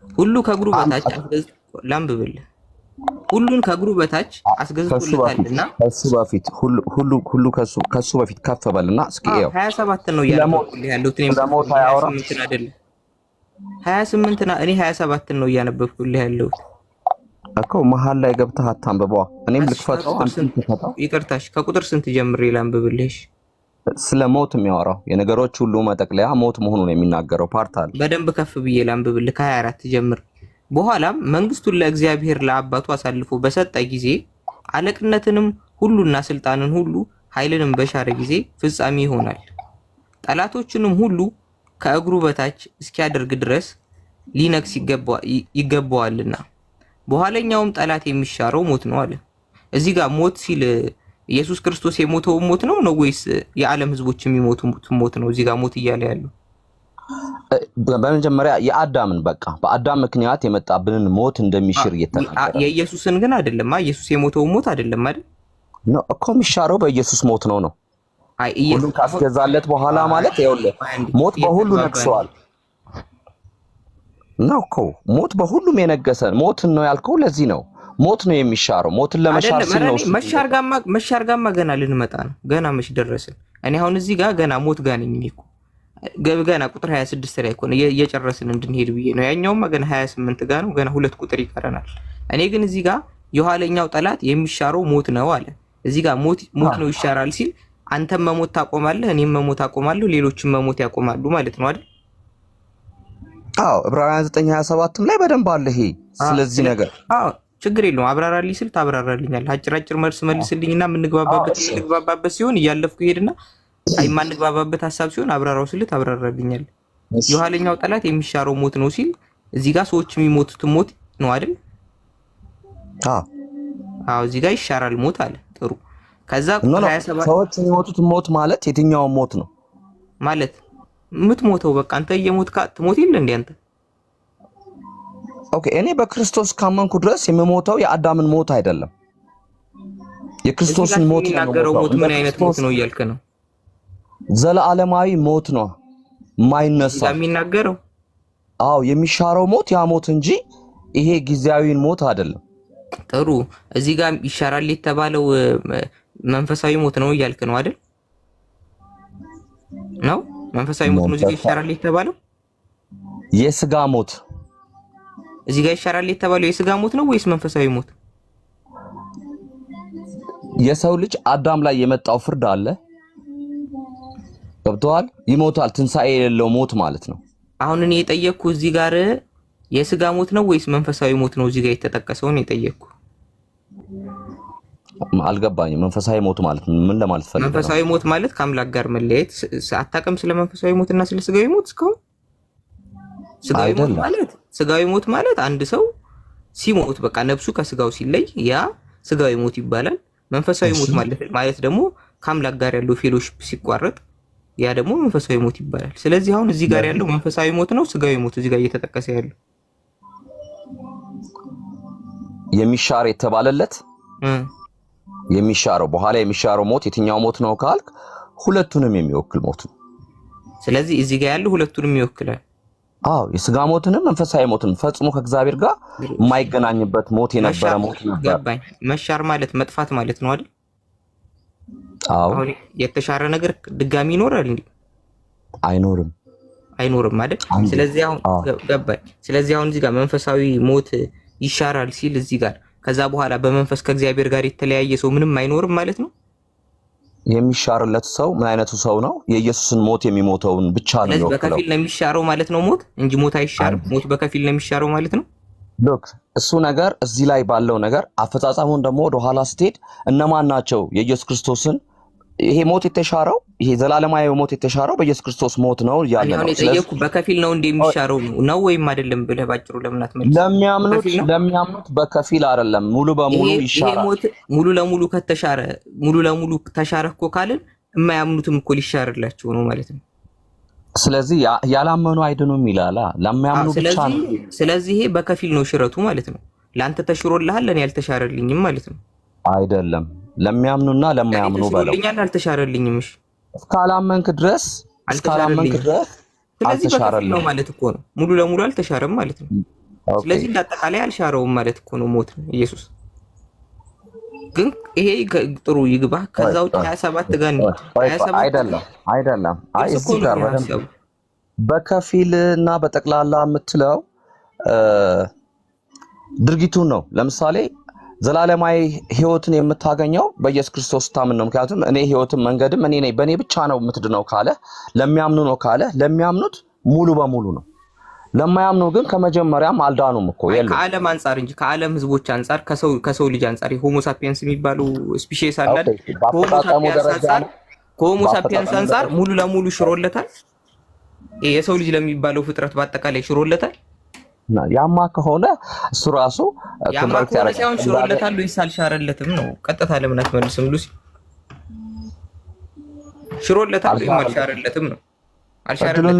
ሁሉ ከእግሩ በታች ላንብብልህ። ሁሉን ከእግሩ በታች አስገዝቶለታልና ከሱ በፊት ሁሉ ከሱ በፊት ከፍ በልና እስኪ ይኸው 27 ነው እያነበብኩልህ ያለሁት። እኔም 28 አይደለም 28 እኔ 27 ነው እያነበብኩልህ ያለሁት እኮ መሀል ላይ ገብተህ አታንብበዋ። እኔም ልክፈተው አንተም ትፈታው። ይቅርታሽ ከቁጥር ስንት ጀምሬ ላንብብልሽ? ስለ ሞት የሚያወራው የነገሮች ሁሉ መጠቅለያ ሞት መሆኑን የሚናገረው ፓርት አለ። በደንብ ከፍ ብዬ ላንብብልህ ከ24 ጀምር። በኋላም መንግስቱን ለእግዚአብሔር ለአባቱ አሳልፎ በሰጠ ጊዜ አለቅነትንም ሁሉና ስልጣንን ሁሉ ኃይልንም በሻረ ጊዜ ፍጻሜ ይሆናል። ጠላቶችንም ሁሉ ከእግሩ በታች እስኪያደርግ ድረስ ሊነግስ ይገባዋልና በኋለኛውም ጠላት የሚሻረው ሞት ነው አለ። እዚህ ጋር ሞት ሲል ኢየሱስ ክርስቶስ የሞተው ሞት ነው ወይስ የዓለም ህዝቦች የሚሞቱት ሞት ነው? እዚህ ጋር ሞት እያለ ያለው በመጀመሪያ የአዳምን በቃ በአዳም ምክንያት የመጣብንን ሞት እንደሚሽር እየተናገረ የኢየሱስን ግን አይደለም። ኢየሱስ የሞተው ሞት አይደለም አይደል? ነው እኮ የሚሻረው በኢየሱስ ሞት ነው። ሁሉን ካስገዛለት በኋላ ማለት ይኸውልህ ሞት በሁሉ ነግሷል ነው እኮ ሞት በሁሉም የነገሰን ሞትን ነው ያልከው። ለዚህ ነው ሞት ነው የሚሻረው። ሞትን ለመሻር ሲል ነው መሻር ጋማ ገና ልንመጣ ነው። ገና መች ደረስን? እኔ አሁን እዚህ ጋር ገና ሞት ጋር ነኝ እኮ ገና ቁጥር 26 ላይ እኮ ነው እየጨረስን እንድንሄድ ብዬ ነው። ያኛውማ ገና 28 ጋር ነው። ገና 2 ቁጥር ይቀረናል። እኔ ግን እዚህ ጋር የኋለኛው ጠላት የሚሻረው ሞት ነው አለ። እዚህ ጋር ሞት ነው ይሻራል ሲል አንተም መሞት ታቆማለህ፣ እኔም መሞት አቆማለሁ፣ ሌሎችም መሞት ያቆማሉ ማለት ነው አይደል? አዎ ዕብራውያን 9:27 ላይ በደንብ አለ ይሄ ስለዚህ ነገር። አዎ ችግር የለውም። አብራራልኝ ስል ታብራራልኛለህ። አጭር መልስ መልስልኝና የምንግባባበት ሲሆን እያለፍኩ ይሄድና አይ ማንግባባበት ሐሳብ ሲሆን አብራራው ስል ታብራራልኛለህ። የኋለኛው ጠላት የሚሻረው ሞት ነው ሲል እዚህ ጋር ሰዎች የሚሞቱት ሞት ነው አይደል? አዎ እዚህ ጋር ይሻራል ሞት አለ። ጥሩ ከዛ 27 ሰዎች የሚሞቱት ሞት ማለት የትኛው ሞት ነው ማለት? የምትሞተው በቃ አንተ እየሞትካ ትሞት የለ እንዴ አንተ? ኦኬ እኔ በክርስቶስ ካመንኩ ድረስ የምሞተው የአዳምን ሞት አይደለም፣ የክርስቶስን ሞት ነው የሚናገረው። ሞት ምን አይነት ሞት ነው እያልክ ነው? ዘለዓለማዊ ሞት ነው ማይነሳ የሚናገረው። አዎ የሚሻረው ሞት ያ ሞት እንጂ ይሄ ጊዜያዊን ሞት አይደለም። ጥሩ እዚህ ጋር ይሻራል የተባለው መንፈሳዊ ሞት ነው እያልክ ነው አይደል? ነው መንፈሳዊ ሞት ነው እዚህ ጋር ይሻራል የተባለው። የስጋ ሞት እዚህ ጋር ይሻራል የተባለው የስጋ ሞት ነው ወይስ መንፈሳዊ ሞት? የሰው ልጅ አዳም ላይ የመጣው ፍርድ አለ ገብቶሃል? ይሞታል። ትንሣኤ የሌለው ሞት ማለት ነው። አሁን እኔ የጠየቅኩ እዚህ ጋር የስጋ ሞት ነው ወይስ መንፈሳዊ ሞት ነው እዚህ ጋር የተጠቀሰው ነው የጠየቅኩ። አልገባኝም። መንፈሳዊ ሞት ማለት ምን ለማለት ፈልገህ ነው? መንፈሳዊ ሞት ማለት ከአምላክ ጋር መለየት። አታውቅም ስለ መንፈሳዊ ሞትና ስለ ስጋዊ ሞት እስካሁን? ስጋዊ ሞት ማለት አንድ ሰው ሲሞት በቃ ነፍሱ ከስጋው ሲለይ ያ ስጋዊ ሞት ይባላል። መንፈሳዊ ሞት ማለት ደግሞ ከአምላክ ጋር ያለው ፌሎሺፕ ሲቋረጥ ያ ደግሞ መንፈሳዊ ሞት ይባላል። ስለዚህ አሁን እዚህ ጋር ያለው መንፈሳዊ ሞት ነው ስጋዊ ሞት እዚህ ጋር እየተጠቀሰ ያለው የሚሻር የተባለለት የሚሻረው በኋላ የሚሻረው ሞት የትኛው ሞት ነው ካልክ ሁለቱንም የሚወክል ሞት ነው። ስለዚህ እዚህ ጋር ያለው ሁለቱንም ይወክላል። አዎ የስጋ ሞትንም መንፈሳዊ ሞትንም ፈጽሞ ከእግዚአብሔር ጋር የማይገናኝበት ሞት የነበረ ሞት ነበር። ገባኝ። መሻር ማለት መጥፋት ማለት ነው አይደል? አዎ የተሻረ ነገር ድጋሚ ይኖራል እንዴ? አይኖርም አይደል? ስለዚህ አሁን ገባኝ። ስለዚህ አሁን እዚህ ጋር መንፈሳዊ ሞት ይሻራል ሲል እዚህ ጋር ከዛ በኋላ በመንፈስ ከእግዚአብሔር ጋር የተለያየ ሰው ምንም አይኖርም ማለት ነው። የሚሻርለት ሰው ምን አይነቱ ሰው ነው? የኢየሱስን ሞት የሚሞተውን ብቻ ነው የሚወክለው። በከፊል ነው የሚሻረው ማለት ነው ሞት እንጂ ሞት አይሻርም። ሞት በከፊል ነው የሚሻረው ማለት ነው። ሎክ እሱ ነገር እዚህ ላይ ባለው ነገር አፈጻጸሙን ደግሞ ወደ ኋላ ስትሄድ እነማን ናቸው የኢየሱስ ክርስቶስን ይሄ ሞት የተሻረው ይሄ ዘላለማዊ ሞት የተሻረው በኢየሱስ ክርስቶስ ሞት ነው ያለ ነው። ስለዚህ በከፊል ነው እንደሚሻረው ነው ወይም አይደለም ብለህ ባጭሩ ለምን አትመልስ? ለሚያምኑት በከፊል አይደለም ሙሉ በሙሉ ይሻራል። ይሄ ሞት ሙሉ ለሙሉ ተሻረ እኮ ካልን የማያምኑትም እኮ ሊሻርላቸው ነው ማለት ነው። ስለዚህ ያላመኑ አይድኑም ይላል። ለሚያምኑ ብቻ ነው። ስለዚህ ይሄ በከፊል ነው ሽረቱ ማለት ነው። ለአንተ ተሽሮልሃል ለኔ ያልተሻረልኝም ማለት ነው። አይደለም ለሚያምኑና ለማያምኑ በለው። ለኛን አልተሻረልኝም። እሺ እስካላመንክ ድረስ አልተሻረልኝም ነው ማለት እኮ ነው። ሙሉ ለሙሉ አልተሻረም ማለት ነው። ስለዚህ እንዳጠቃላይ አልሻረውም ማለት እኮ ነው ሞት ኢየሱስ። ግን ይሄ ጥሩ ይግባ። ከዛው 27 ጋር ነው 27 አይደለም አይ እዚህ ጋር በከፊልና በጠቅላላ የምትለው ድርጊቱን ነው። ለምሳሌ ዘላለማዊ ህይወትን የምታገኘው በኢየሱስ ክርስቶስ ታምን ነው። ምክንያቱም እኔ ህይወትን መንገድም እኔ ነኝ በእኔ ብቻ ነው የምትድነው ካለ ለሚያምኑ ነው ካለ ለሚያምኑት ሙሉ በሙሉ ነው። ለማያምኑ ግን ከመጀመሪያም አልዳኑም እኮ የለም። ከዓለም አንፃር እንጂ ከዓለም ህዝቦች አንፃር ከሰው ልጅ አንፃር ሆሞ ሳፒየንስ የሚባሉ ስፒሺስ አለ አይደል? ከሆሞ ሳፒየንስ አንፃር ሙሉ ለሙሉ ሽሮለታል። የሰው ልጅ ለሚባለው ፍጥረት በአጠቃላይ ሽሮለታል። ያማ ከሆነ እሱ ራሱ ኮንትራክት ያደርጋል። ሽሮለታል ወይስ አልሻረለትም ነው? ቀጥታ ለምን አትመልስም ሉሲ? ሽሮለታል ወይስ አልሻረለትም ነው? እድሉን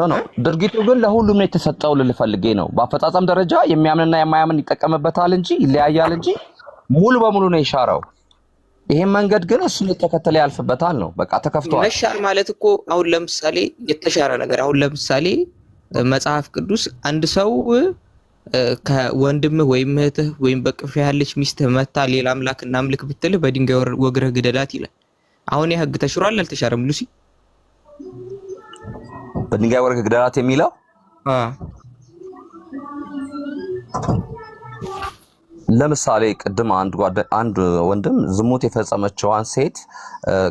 ኖ ድርጊቱ ግን ለሁሉም ነው የተሰጠው ልፈልጌ ነው። በአፈጻጸም ደረጃ የሚያምንና የማያምን ይጠቀምበታል እንጂ ይለያያል እንጂ ሙሉ በሙሉ ነው የሻረው። ይሄን መንገድ ግን እሱን የተከተለ ያልፍበታል ነው በቃ ተከፍቷል። መሻር ማለት እኮ አሁን ለምሳሌ የተሻረ ነገር አሁን ለምሳሌ መጽሐፍ ቅዱስ አንድ ሰው ከወንድምህ ወይም እህትህ ወይም በቅፍህ ያለች ሚስትህ መታ ሌላ አምላክ እናምልክ ብትልህ በድንጋይ ወግረህ ግደላት ይላል። አሁን ያ ህግ ተሽሯል አልተሻረም? ሉሲ በድንጋይ ወግረህ ግደላት የሚለው ለምሳሌ ቅድም አንድ ወንድም ዝሙት የፈጸመችዋን ሴት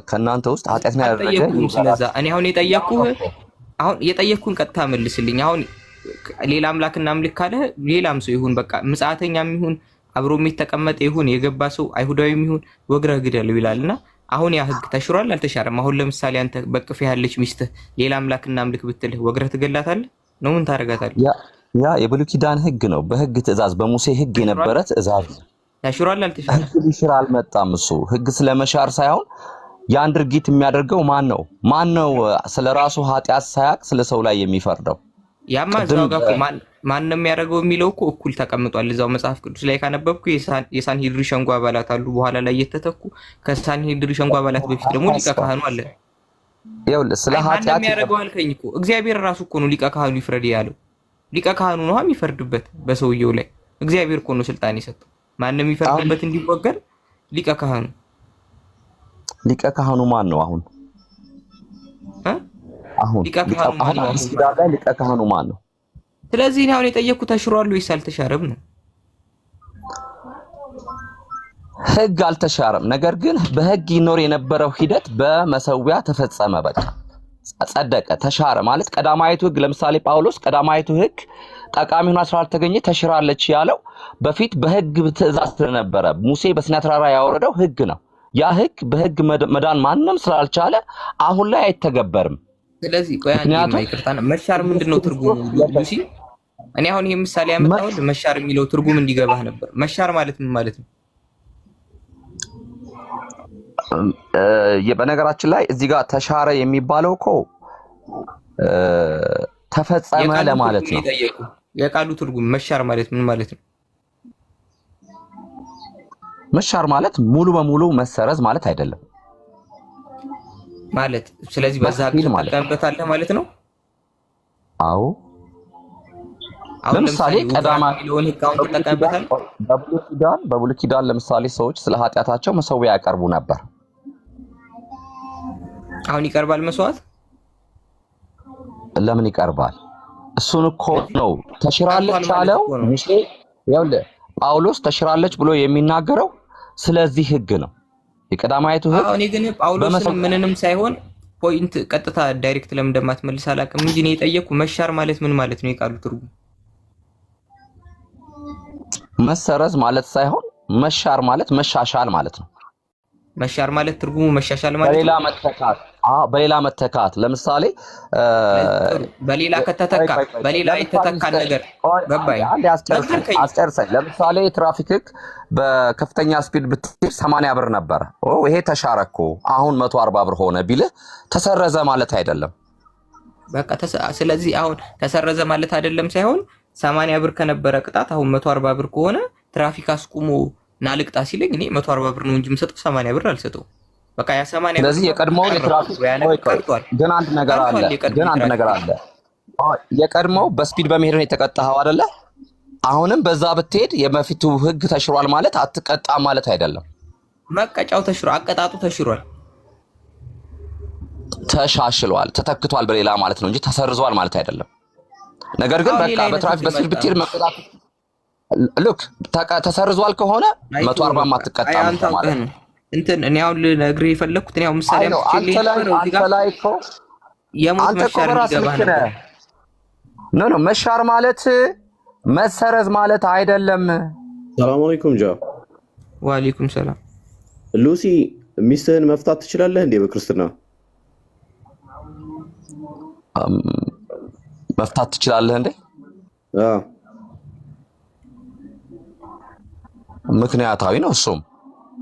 ከናንተ ውስጥ ኃጢአት ነው ያደረገ ስለዛ እኔ አሁን የጠየቅኩህን ቀጥታ መልስልኝ። አሁን ሌላ አምላክ እናምልክ ካለ ሌላም ሰው ይሁን በቃ ምጽአተኛም ይሁን አብሮ የሚተቀመጥ ይሁን የገባ ሰው አይሁዳዊም ይሁን ወግረህ ግደለው ይላልና አሁን ያ ህግ ተሽሯል አልተሻረም? አሁን ለምሳሌ አንተ በቅፍህ ያለች ሚስትህ ሌላ አምላክ እናምልክ ብትልህ ወግረህ ትገላታለህ ነው? ምን ታደርጋታለህ? ያ የብሉይ ኪዳን ህግ ነው። በህግ ትእዛዝ በሙሴ ህግ የነበረ ትእዛዝ ነው። ተሽሯል አልተሻረም? ህግ ሊሽር አልመጣም። እሱ ህግ ስለመሻር ሳይሆን ያን ድርጊት የሚያደርገው ማን ነው? ስለራሱ ኃጢአት ሳያቅ ስለ ሰው ላይ የሚፈርደው ያማ እዛው ጋር ማን ነው የሚያደርገው የሚለው እኮ እኩል ተቀምጧል እዛው መጽሐፍ ቅዱስ ላይ ካነበብኩ የሳንሄድሪ ሸንጎ አባላት አሉ በኋላ ላይ የተተኩ ከሳንሄድሪ ሸንጎ አባላት በፊት ደግሞ ሊቀ ካህኑ አለ። ይኸውልህ ስለ ኃጢአት የሚያደርገው አልከኝ እኮ እግዚአብሔር ራሱ እኮ ነው ሊቀ ካህኑ ይፍረድ ያለው። ሊቀ ካህኑ ነው የሚፈርድበት በሰውየው ላይ። እግዚአብሔር እኮ ነው ስልጣን የሰጠው ማንም የሚፈርድበት እንዲወገር ሊቀ ካህኑ። ሊቀ ካህኑ ማን ነው? አሁን ሊቀ ካህኑ ማን ነው? ስለዚህ እኔ አሁን የጠየቅኩት ተሽሯል ወይስ አልተሻረም ነው። ህግ አልተሻረም። ነገር ግን በህግ ይኖር የነበረው ሂደት በመሰዊያ ተፈጸመ። በቃ ጸደቀ። ተሻረ ማለት ቀዳማይቱ ህግ ለምሳሌ ጳውሎስ ቀዳማይቱ ህግ ጠቃሚ ሆና ስላልተገኘ ተሽራለች ያለው በፊት በህግ ትእዛዝ ስለነበረ ሙሴ በሲና ተራራ ያወረደው ህግ ነው። ያ ህግ በህግ መዳን ማንም ስላልቻለ አሁን ላይ አይተገበርም። ስለዚህ ቆይ አንዴ ማይክርታና መሻር ምንድነው ትርጉሙ? ሉሲ እኔ አሁን ይሄ ምሳሌ ያመጣሁት መሻር የሚለው ትርጉም እንዲገባህ ነበር። መሻር ማለት ምን ማለት ነው? በነገራችን ላይ እዚህ ጋር ተሻረ የሚባለው እኮ ተፈጸመ ለማለት ነው። የቃሉ ትርጉም መሻር ማለት ምን ማለት ነው? መሻር ማለት ሙሉ በሙሉ መሰረዝ ማለት አይደለም ማለት። ስለዚህ በዛ ተጠቀምበታለህ ማለት ነው። አዎ ለምሳሌ ቀዳማዊ ሊሆን ይካውን ተጠቀምበታል። በብሉይ ኪዳን ለምሳሌ ሰዎች ስለ ኃጢአታቸው መሰዊያ ያቀርቡ ነበር። አሁን ይቀርባል መስዋዕት? ለምን ይቀርባል? እሱን እኮ ነው ተሽራለች አለው ሙሴ። ይኸውልህ ጳውሎስ ተሽራለች ብሎ የሚናገረው ስለዚህ ህግ ነው። የቀዳማይቱ ህግ እኔ ግን ጳውሎስ ምንንም ሳይሆን ፖይንት ቀጥታ ዳይሬክት ለምን እንደማትመልስ አላውቅም እንጂ እኔ የጠየቅኩ መሻር ማለት ምን ማለት ነው? የቃሉ ትርጉም መሰረዝ ማለት ሳይሆን መሻር ማለት መሻሻል ማለት ነው። መሻር ማለት ትርጉሙ መሻሻል ማለት በሌላ መተካት። በሌላ መተካት ለምሳሌ በሌላ ከተተካ በሌላ የተተካ ነገር ገባኝ። አስጨርሰኝ። ለምሳሌ ትራፊክ ህግ በከፍተኛ ስፒድ ብትሄድ 80 ብር ነበር። ይሄ ተሻረኮ አሁን 140 ብር ሆነ ቢልህ ተሰረዘ ማለት አይደለም። በቃ ስለዚህ አሁን ተሰረዘ ማለት አይደለም ሳይሆን 80 ብር ከነበረ ቅጣት አሁን 140 ብር ከሆነ ትራፊክ አስቁሞ ናልቅጣ ሲለኝ እኔ 140 ብር ነው እንጂ የምሰጠው 80 ብር አልሰጠው። በቃ ያ 80 ብር። ስለዚህ የቀድሞው የትራፊክ ግን አንድ ነገር አለ። የቀድሞው በስፒድ በመሄድ ነው የተቀጣኸው አይደለ? አሁንም በዛ ብትሄድ የበፊቱ ህግ ተሽሯል ማለት አትቀጣም ማለት አይደለም። መቀጫው ተሽሯል፣ አቀጣጡ ተሽሯል፣ ተሻሽሏል፣ ተተክቷል በሌላ ማለት ነው እንጂ ተሰርዟል ማለት አይደለም። ነገር ግን በቃ በትራፊክ በስፒድ ብትሄድ መቀጣት ሉክ ተሰርዟል ከሆነ 140 ማትቀጣም ማለት ነው። እንትን እኔ አሁን ልነግርህ የፈለኩት እኔ አሁን ምሳሌ አንተ ላይ እኮ የሞት መሻር ይገባህ ነበር። ኖ መሻር ማለት መሰረዝ ማለት አይደለም። ሰላም አለይኩም ጃ። ወአለይኩም ሰላም። ሉሲ ሚስትህን መፍታት ትችላለህ እንዴ በክርስትና? መፍታት ትችላለህ እንዴ? አዎ ምክንያታዊ ነው። እሱም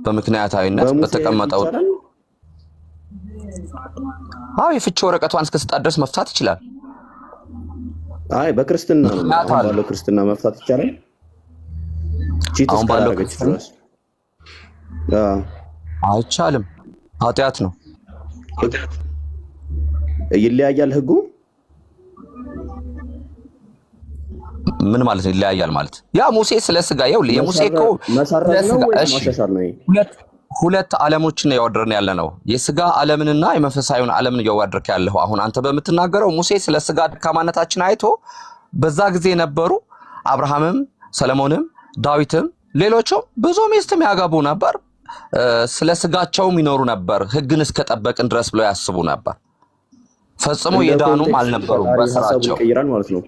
በምክንያታዊነት በተቀመጠው አዎ የፍቺ ወረቀቷን እስከስጣ ድረስ መፍታት ይችላል። አይ በክርስትና ነው ባለው ክርስትና መፍታት ይቻላል። አሁን ባለው ክርስትና አይቻልም፣ ኃጢአት ነው። ይለያያል ህጉ። ምን ማለት ነው ይለያያል ማለት? ያ ሙሴ ስለ ስጋ ይኸውልህ የሙሴ እኮ ሁለት ዓለሞችን ነው ያወደረን ያለ ነው። የስጋ ዓለምንና የመንፈሳዊውን ዓለምን ያወደረክ ያለው። አሁን አንተ በምትናገረው ሙሴ ስለ ስጋ ድካማነታችን አይቶ በዛ ጊዜ ነበሩ አብርሃምም ሰለሞንም ዳዊትም ሌሎችም ብዙ ሚስትም ያገቡ ነበር። ስለ ስጋቸውም ይኖሩ ነበር ህግን እስከጠበቅን ድረስ ብለው ያስቡ ነበር። ፈጽሞ የዳኑም አልነበሩም በስራቸው። ይቀይራል ማለት ነው።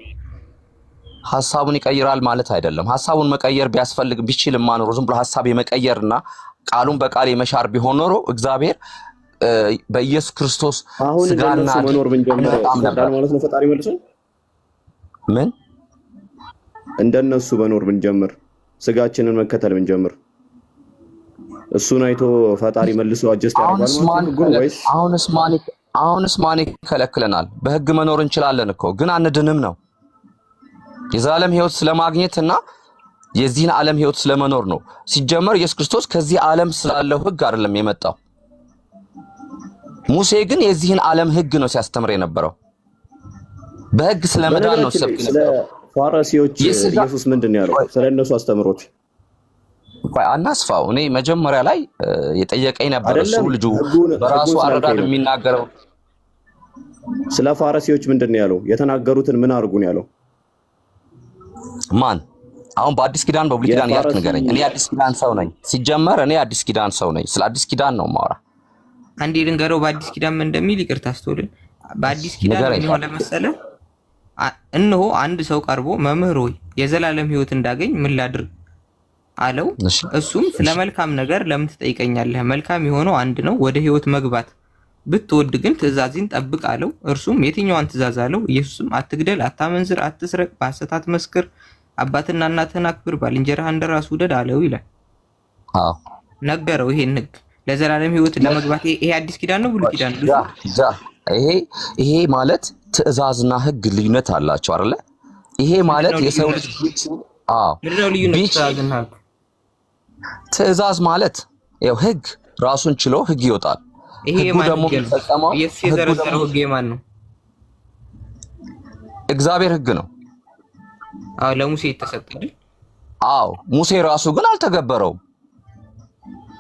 ሐሳቡን ይቀይራል ማለት አይደለም። ሐሳቡን መቀየር ቢያስፈልግ ቢችል ማኖር ዝም ብሎ ሐሳብ የመቀየርና ቃሉን በቃል የመሻር ቢሆን ኖሮ እግዚአብሔር በኢየሱስ ክርስቶስ ስጋና መኖር ብንጀምር ማለት ነው። ፈጣሪ መልሶ ምን እንደነሱ መኖር ብንጀምር ስጋችንን መከተል ብንጀምር እሱን አይቶ ፈጣሪ መልሶ አጀስት ያደርጋል ማለት ነው ወይስ? አሁንስ ማን ይከለክለናል? በህግ መኖር እንችላለን እኮ ግን አንድንም ነው። የዘላለም ህይወት ስለማግኘትና የዚህን ዓለም ህይወት ስለመኖር ነው። ሲጀመር ኢየሱስ ክርስቶስ ከዚህ ዓለም ስላለው ህግ አይደለም የመጣው። ሙሴ ግን የዚህን ዓለም ህግ ነው ሲያስተምር የነበረው። በህግ ስለመዳን ነው ሰብክ የነበረው። ፋሪሲዎች ኢየሱስ ምንድነው ያለው? ስለነሱ አስተምሮት ቆይ አናስፋው። እኔ መጀመሪያ ላይ የጠየቀኝ ነበር እሱ ልጁ በራሱ አረዳድ የሚናገረው። ስለ ፋሪሲዎች ምንድነው ያለው? የተናገሩትን ምን አድርጉ ነው ያለው? ማን? አሁን በአዲስ ኪዳን በብሉይ ኪዳን ያልክ ንገረኝ። እኔ አዲስ ኪዳን ሰው ነኝ። ሲጀመር እኔ አዲስ ኪዳን ሰው ነኝ። ስለ አዲስ ኪዳን ነው ማውራ። አንዴ ልንገረው በአዲስ ኪዳን ምን እንደሚል ይቅርታ አስተውልን። በአዲስ ኪዳን ምን ሆነ መሰለ? እነሆ አንድ ሰው ቀርቦ መምህር ሆይ የዘላለም ህይወት እንዳገኝ ምን ላድርግ አለው። እሱም ስለ መልካም ነገር ለምን ትጠይቀኛለህ? መልካም የሆነው አንድ ነው፣ ወደ ህይወት መግባት። ብትወድ ግን ትእዛዜን ጠብቅ አለው። እርሱም የትኛዋን ትእዛዝ አለው? ኢየሱስም አትግደል፣ አታመንዝር፣ አትስረቅ፣ በሐሰት አትመስክር፣ አባትና እናትህን አክብር፣ ባልንጀራህን እንደራስህ ውደድ አለው ይላል። አዎ ነገረው ይሄን ህግ ለዘላለም ህይወት ለመግባት። ይሄ አዲስ ኪዳን ነው ብሉይ ኪዳን ነው? ይሄ ማለት ትእዛዝና ህግ ልዩነት አላቸው አይደለ? ይሄ ማለት የሰው ልጅ ምንድነው ልዩነት? ትእዛዝ ማለት ያው ህግ ራሱን ችሎ ህግ ይወጣል። ይሄ ደግሞ የሚፈጸመው ኢየሱስ የዘረዘረው ህግ የማን ነው? እግዚአብሔር ህግ ነው። አዎ ለሙሴ የተሰጠው። አዎ ሙሴ ራሱ ግን አልተገበረውም።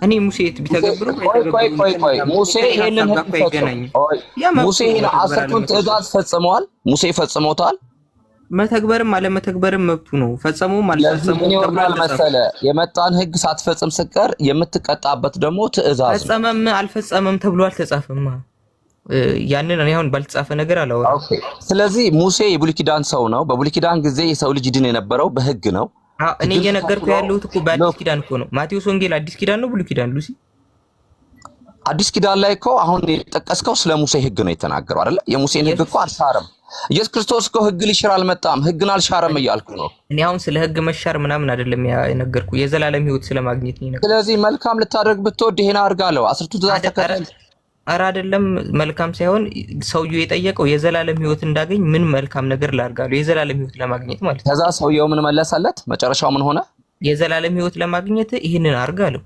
እኔ ሙሴ ቢተገብረው ቆይ ሙሴ ይሄንን ህግ ፈጽሟል። ሙሴ ይሄን 10ቱን ትእዛዝ ፈጽመዋል። ሙሴ ፈጽሞታል። መተግበርም አለመተግበርም መብቱ ነው። ፈጸመውም አልፈጸመውም ተብሏል መሰለ። የመጣን ህግ ሳትፈጽም ስቀር የምትቀጣበት ደግሞ ትእዛዝ። ፈጸመም አልፈጸመም ተብሎ አልተጻፈማ። ያንን እኔ አሁን ባልተጻፈ ነገር አላወራም። ኦኬ። ስለዚህ ሙሴ የብሉይ ኪዳን ሰው ነው። በብሉይ ኪዳን ጊዜ የሰው ልጅ ድን የነበረው በህግ ነው። እኔ እየነገርኩ ያለሁት እኮ በአዲስ ኪዳን እኮ ነው። ማቴዎስ ወንጌል አዲስ ኪዳን ነው ብሉይ ኪዳን? ሉሲ አዲስ ኪዳን ላይ እኮ አሁን የጠቀስከው ስለ ሙሴ ህግ ነው የተናገረው አይደለ? የሙሴን ህግ እኮ አልሻረም። ኢየሱስ ክርስቶስ እኮ ህግ ሊሽር አልመጣም። ህግን አልሻረም እያልኩ ነው። እኔ አሁን ስለ ህግ መሻር ምናምን አይደለም የነገርኩ፣ የዘላለም ህይወት ስለማግኘት ነው። ስለዚህ መልካም ልታደርግ ብትወድ ይሄን አድርጋለሁ። 10ቱ ትእዛዝ ተከተል። ኧረ አይደለም መልካም ሳይሆን ሰውየው የጠየቀው የዘላለም ህይወት እንዳገኝ ምን መልካም ነገር ላድርጋለሁ? የዘላለም ህይወት ለማግኘት ማለት ነው። ከዛ ሰውየው ምን መለሰለት? መጨረሻው ምን ሆነ? የዘላለም ህይወት ለማግኘት ይሄንን አድርጋለሁ።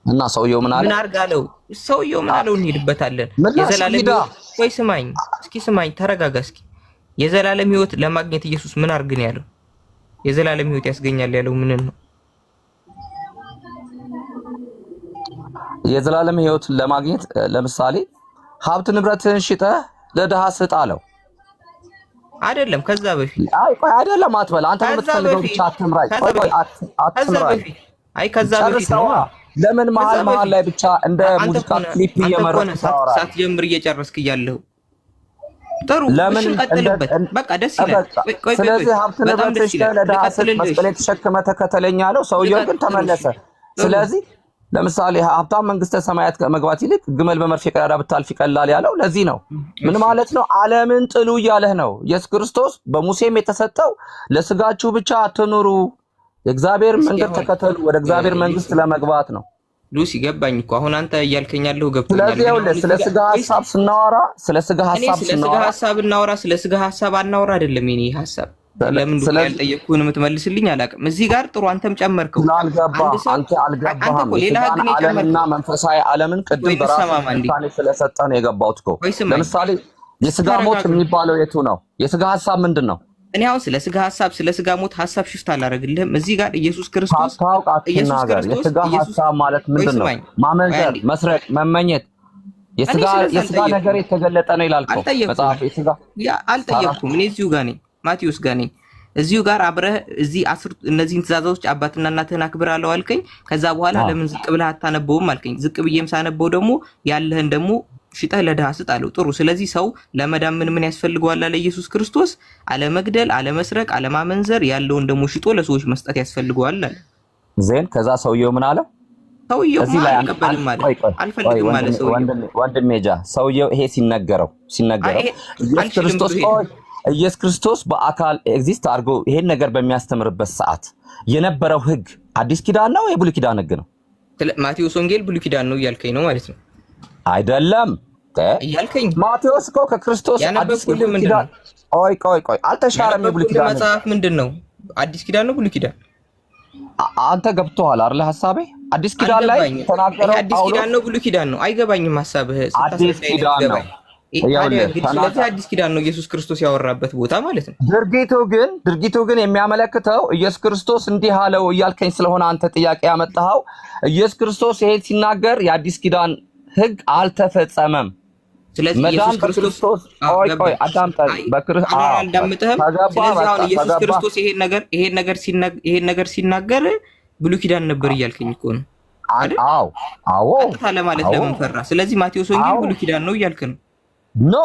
እና ሰውየው ምን አለ? ምን አድርጋለሁ? ሰውየው ምን አለው? እንሄድበታለን። የዘላለም ህይወት ወይ ስማኝ፣ እስኪ ስማኝ፣ ተረጋጋ እስኪ። የዘላለም ህይወት ለማግኘት ኢየሱስ ምን አድርግ ነው ያለው? የዘላለም ህይወት ያስገኛል ያለው ምን ነው? የዘላለም ህይወት ለማግኘት ለምሳሌ ሀብት ንብረትህን ሽጠህ ለድሃ ስጥ አለው አይደለም? ከዛ በፊት ቆይ አይደለም አትበል አንተ የምትፈልገው ብቻ አትምራኝ። ቆይ አትምራኝ። ከዛ በፊት ነው። ለምን መሀል ላይ ብቻ እንደ ሙዚቃ ክሊፕ እየመረጥክ ታወራለህ? ሳትጀምር እየጨረስክ እያለሁ ጥሩ ለምን ቀጥልበት። በቃ ደስ ይላል። ስለዚህ ሀብት ንብረትህን ሽጠህ ለድሃ ስጥ፣ መስቀል ተሸክመህ ተከተለኝ አለው። ሰውየው ግን ተመለሰ። ስለዚህ ለምሳሌ ሀብታም መንግስተ ሰማያት መግባት ይልቅ ግመል በመርፌ ቀዳዳ ብታልፍ ይቀላል ያለው ለዚህ ነው። ምን ማለት ነው? ዓለምን ጥሉ እያለህ ነው። ኢየሱስ ክርስቶስ በሙሴም የተሰጠው ለስጋችሁ ብቻ አትኑሩ፣ የእግዚአብሔር መንገድ ተከተሉ፣ ወደ እግዚአብሔር መንግስት ለመግባት ነው። ሉሲ ገባኝ እኮ አሁን አንተ እያልከኝ ያለው ገብቶኛል። ስለዚህ ይኸውልህ ስለ ስጋ ሐሳብ ስናወራ ስለ ስጋ ሐሳብ እናወራ ስለ ስጋ ሐሳብ አናወራ አይደለም የኔ ሐሳብ። ለምን ነው ያልጠየቅኩህን የምትመልስልኝ አላውቅም። እዚህ ጋር ጥሩ አንተም ጨመርከው። አንተ አልገባህም። ሌላ ህግን ዓለምና መንፈሳዊ ዓለምን ቅድም በራስህ ስለሰጠህ ነው የገባሁት እኮ። ለምሳሌ የስጋ ሞት የሚባለው የቱ ነው? የስጋ ሐሳብ ምንድን ነው? እኔ አሁን ስለ ስጋ ሞት ሐሳብ ሽፍት አላደርግልህም። እዚህ ጋር ኢየሱስ ክርስቶስ የስጋ ሐሳብ ማለት ምንድን ነው? ማመንዘር፣ መስረቅ፣ መመኘት የስጋ ነገር የተገለጠ ነው ይላል እኮ መጽሐፍ። የስጋ አልጠየቅኩም። እኔ እዚሁ ጋር ነኝ፣ ማቴዎስ ጋር ነኝ። እዚሁ ጋር አብረህ እዚህ እነዚህን ትእዛዞች አባትና እናትህን አክብር አለው አልከኝ። ከዛ በኋላ ለምን ዝቅ ብለህ አታነበውም አልከኝ። ዝቅ ብዬም ሳነበው ደግሞ ያለህን ደግሞ ሽጠህ ለድሃ ስጥ አለው። ጥሩ። ስለዚህ ሰው ለመዳን ምን ያስፈልገዋል አለ ኢየሱስ ክርስቶስ? አለመግደል፣ አለመስረቅ፣ አለማመንዘር ያለውን ደግሞ ሽጦ ለሰዎች መስጠት ያስፈልገዋል አለ። ዜን ከዛ ሰውየው ምን አለ? ሰውየው አልቀበልም ማለት አልፈልግም ማለት ወንድሜ ጃ ሰውየው ይሄ ሲነገረው ኢየሱስ ክርስቶስ በአካል ኤግዚስት አድርጎ ይሄን ነገር በሚያስተምርበት ሰዓት የነበረው ህግ አዲስ ኪዳን ነው የብሉይ ኪዳን ህግ ነው? ማቴዎስ ወንጌል ብሉይ ኪዳን ነው እያልከኝ ነው ማለት ነው? አይደለም እያልከኝ። ማቴዎስ እኮ ከክርስቶስ አዲስ ኪዳን ቆይ አልተሻረም። የብሉይ ኪዳን መጽሐፍ ምንድነው? አዲስ ኪዳን ነው ብሉይ ኪዳን? አንተ ገብቶሃል አይደል ሐሳቤ? አዲስ ኪዳን ላይ ተናገረው። አዲስ ኪዳን ነው ብሉይ ኪዳን ነው? አይገባኝም ሐሳብህ። አዲስ ኪዳን ነው። ስለዚህ አዲስ ኪዳን ነው ኢየሱስ ክርስቶስ ያወራበት ቦታ ማለት ነው። ድርጊቱ ግን የሚያመለክተው ኢየሱስ ክርስቶስ እንዲህ አለው እያልከኝ ስለሆነ አንተ ጥያቄ ያመጣኸው ኢየሱስ ክርስቶስ ይሄ ሲናገር የአዲስ ኪዳን ህግ አልተፈጸመም። ስለዚህ ኢየሱስ ክርስቶስ አዳምጠኝ። ኢየሱስ ክርስቶስ ይሄን ነገር ሲናገር ብሉይ ኪዳን ነበር እያልከኝ እኮ ነው። አዎ ታለ ማለት ለምን ፈራ? ስለዚህ ማቴዎስ ወንጌል ብሉይ ኪዳን ነው እያልክ ነው? ኖ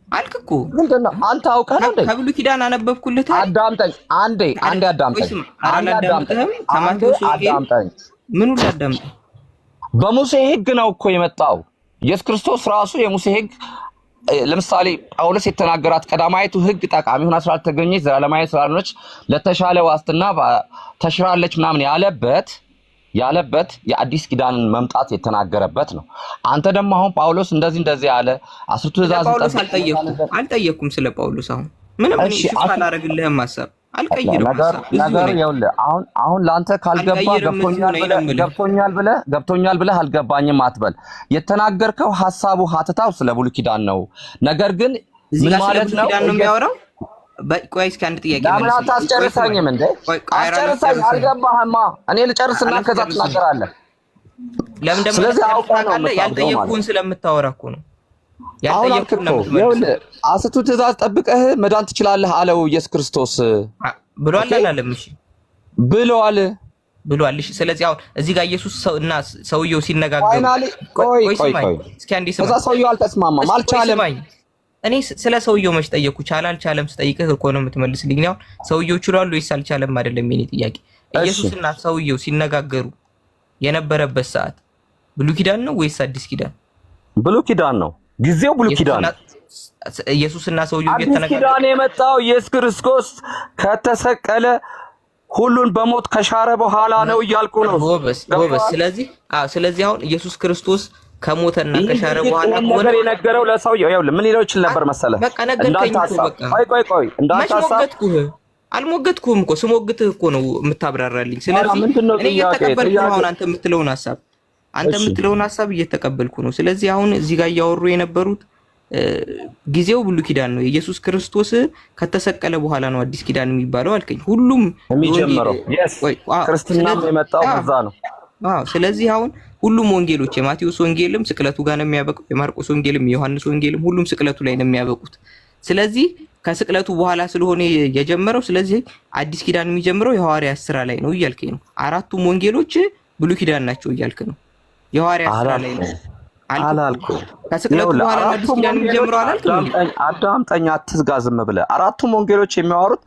አልክ እኮ። ምንድነው አንተ አውቀህ ነው እንዴ? ከብሉይ ኪዳን አነበብኩልህ። አዳምጠኝ አንዴ አዳምጠኝ። ከማቴዎስ ወንጌል ምኑ ላዳምጥ? በሙሴ ህግ ነው እኮ የመጣው ኢየሱስ ክርስቶስ ራሱ። የሙሴ ህግ ለምሳሌ ጳውሎስ የተናገራት ቀዳማይቱ ህግ ጠቃሚ ሆና ስላልተገኘች ዘላለማዊ ስላልሆነች ለተሻለ ዋስትና ተሽራለች ምናምን ያለበት የአዲስ ኪዳንን መምጣት የተናገረበት ነው። አንተ ደግሞ አሁን ጳውሎስ እንደዚህ ያለ አስርቱ ትእዛዝ አልጠየኩም ስለ ጳውሎስ አሁን ምንም እሺ አላረግልህም ሐሳብ አልቀይርም ነገር ይኸውልህ አሁን ላንተ ካልገባ ገብቶኛል ብለህ አልገባኝም አትበል። የተናገርከው ሐሳቡ ሀተታው ስለ ብሉይ ኪዳን ነው። ነገር ግን ምን ማለት ነው የሚያወራው? ቆይ እስኪ አንድ ጥያቄ ለምን አታስጨርሰኝም እንዴ? አስጨርሰኝ። አልገባህማ። እኔ ልጨርስና ከዛ ትናገራለህ። ለምን ደግሞ ያልጠየቅኩህን ስለምታወራ እኮ ነው። ያልጠየቅኩህን ነው የምትመልሰው። አስርቱ ትእዛዝ ጠብቀህ መዳን ትችላለህ አለው ኢየሱስ ክርስቶስ ብሏል አላለም? እሺ ብሏል። እሺ ስለዚህ አሁን እዚህ ጋር ኢየሱስ እና ሰውየው ሲነጋገሩ ቆይ እስኪ አንዴ ስማ። ከዛ ሰውየው አልተስማማም፣ አልቻለም። እኔ ስለ ሰውየው መች ጠየቅኩ? አልቻለም ስጠይቅህ እኮ ነው የምትመልስልኝ። አሁን ሰውየው ችሏል ወይስ አልቻለም አይደለም የኔ ጥያቄ። ኢየሱስና ሰውየው ሲነጋገሩ የነበረበት ሰዓት ብሉይ ኪዳን ነው ወይስ አዲስ ኪዳን? ብሉይ ኪዳን ነው። ጊዜው ብሉይ ኪዳን ነው። ኢየሱስና ሰውየው አዲስ ኪዳን የመጣው ኢየሱስ ክርስቶስ ከተሰቀለ ሁሉን በሞት ከሻረ በኋላ ነው እያልኩ ነው። ጎበዝ። ስለዚህ አሁን ኢየሱስ ክርስቶስ ከሞተና ከሻረ በኋላ ነገር የነገረው ለሰውየው ይኸውልህ ምን ይለው ይችላል ነበር መሰለህ? በቃ ነገርከኝ እኮ በቃ። ቆይ አልሞገትኩህም እኮ ስሞግትህ እኮ ነው የምታብራራልኝ። ስለዚህ እኔ እየተቀበልኩ ነው አሁን አንተ የምትለውን ሐሳብ እየተቀበልኩ ነው። ስለዚህ አሁን እዚህ ጋር እያወሩ የነበሩት ጊዜው ብሉይ ኪዳን ነው። ኢየሱስ ክርስቶስ ከተሰቀለ በኋላ ነው አዲስ ኪዳን የሚባለው አልከኝ። ሁሉም የሚጀምረው ክርስትና የመጣው በዛ ነው። ስለዚህ አሁን ሁሉም ወንጌሎች የማቴዎስ ወንጌልም ስቅለቱ ጋር ነው የሚያበቁት፣ የማርቆስ ወንጌልም የዮሐንስ ወንጌልም ሁሉም ስቅለቱ ላይ ነው የሚያበቁት። ስለዚህ ከስቅለቱ በኋላ ስለሆነ የጀመረው ስለዚህ አዲስ ኪዳን የሚጀምረው የሐዋርያት ሥራ ላይ ነው እያልከኝ ነው። አራቱም ወንጌሎች ብሉይ ኪዳን ናቸው እያልክ ነው። የሐዋርያት ሥራ ላይ ነው አላልኩም። ከስቅለቱ በኋላ አዲስ ኪዳን የሚጀምረው አላልኩም። አዳምጠኝ፣ አትዝጋ፣ ዝም ብለህ። አራቱም ወንጌሎች የሚያወሩት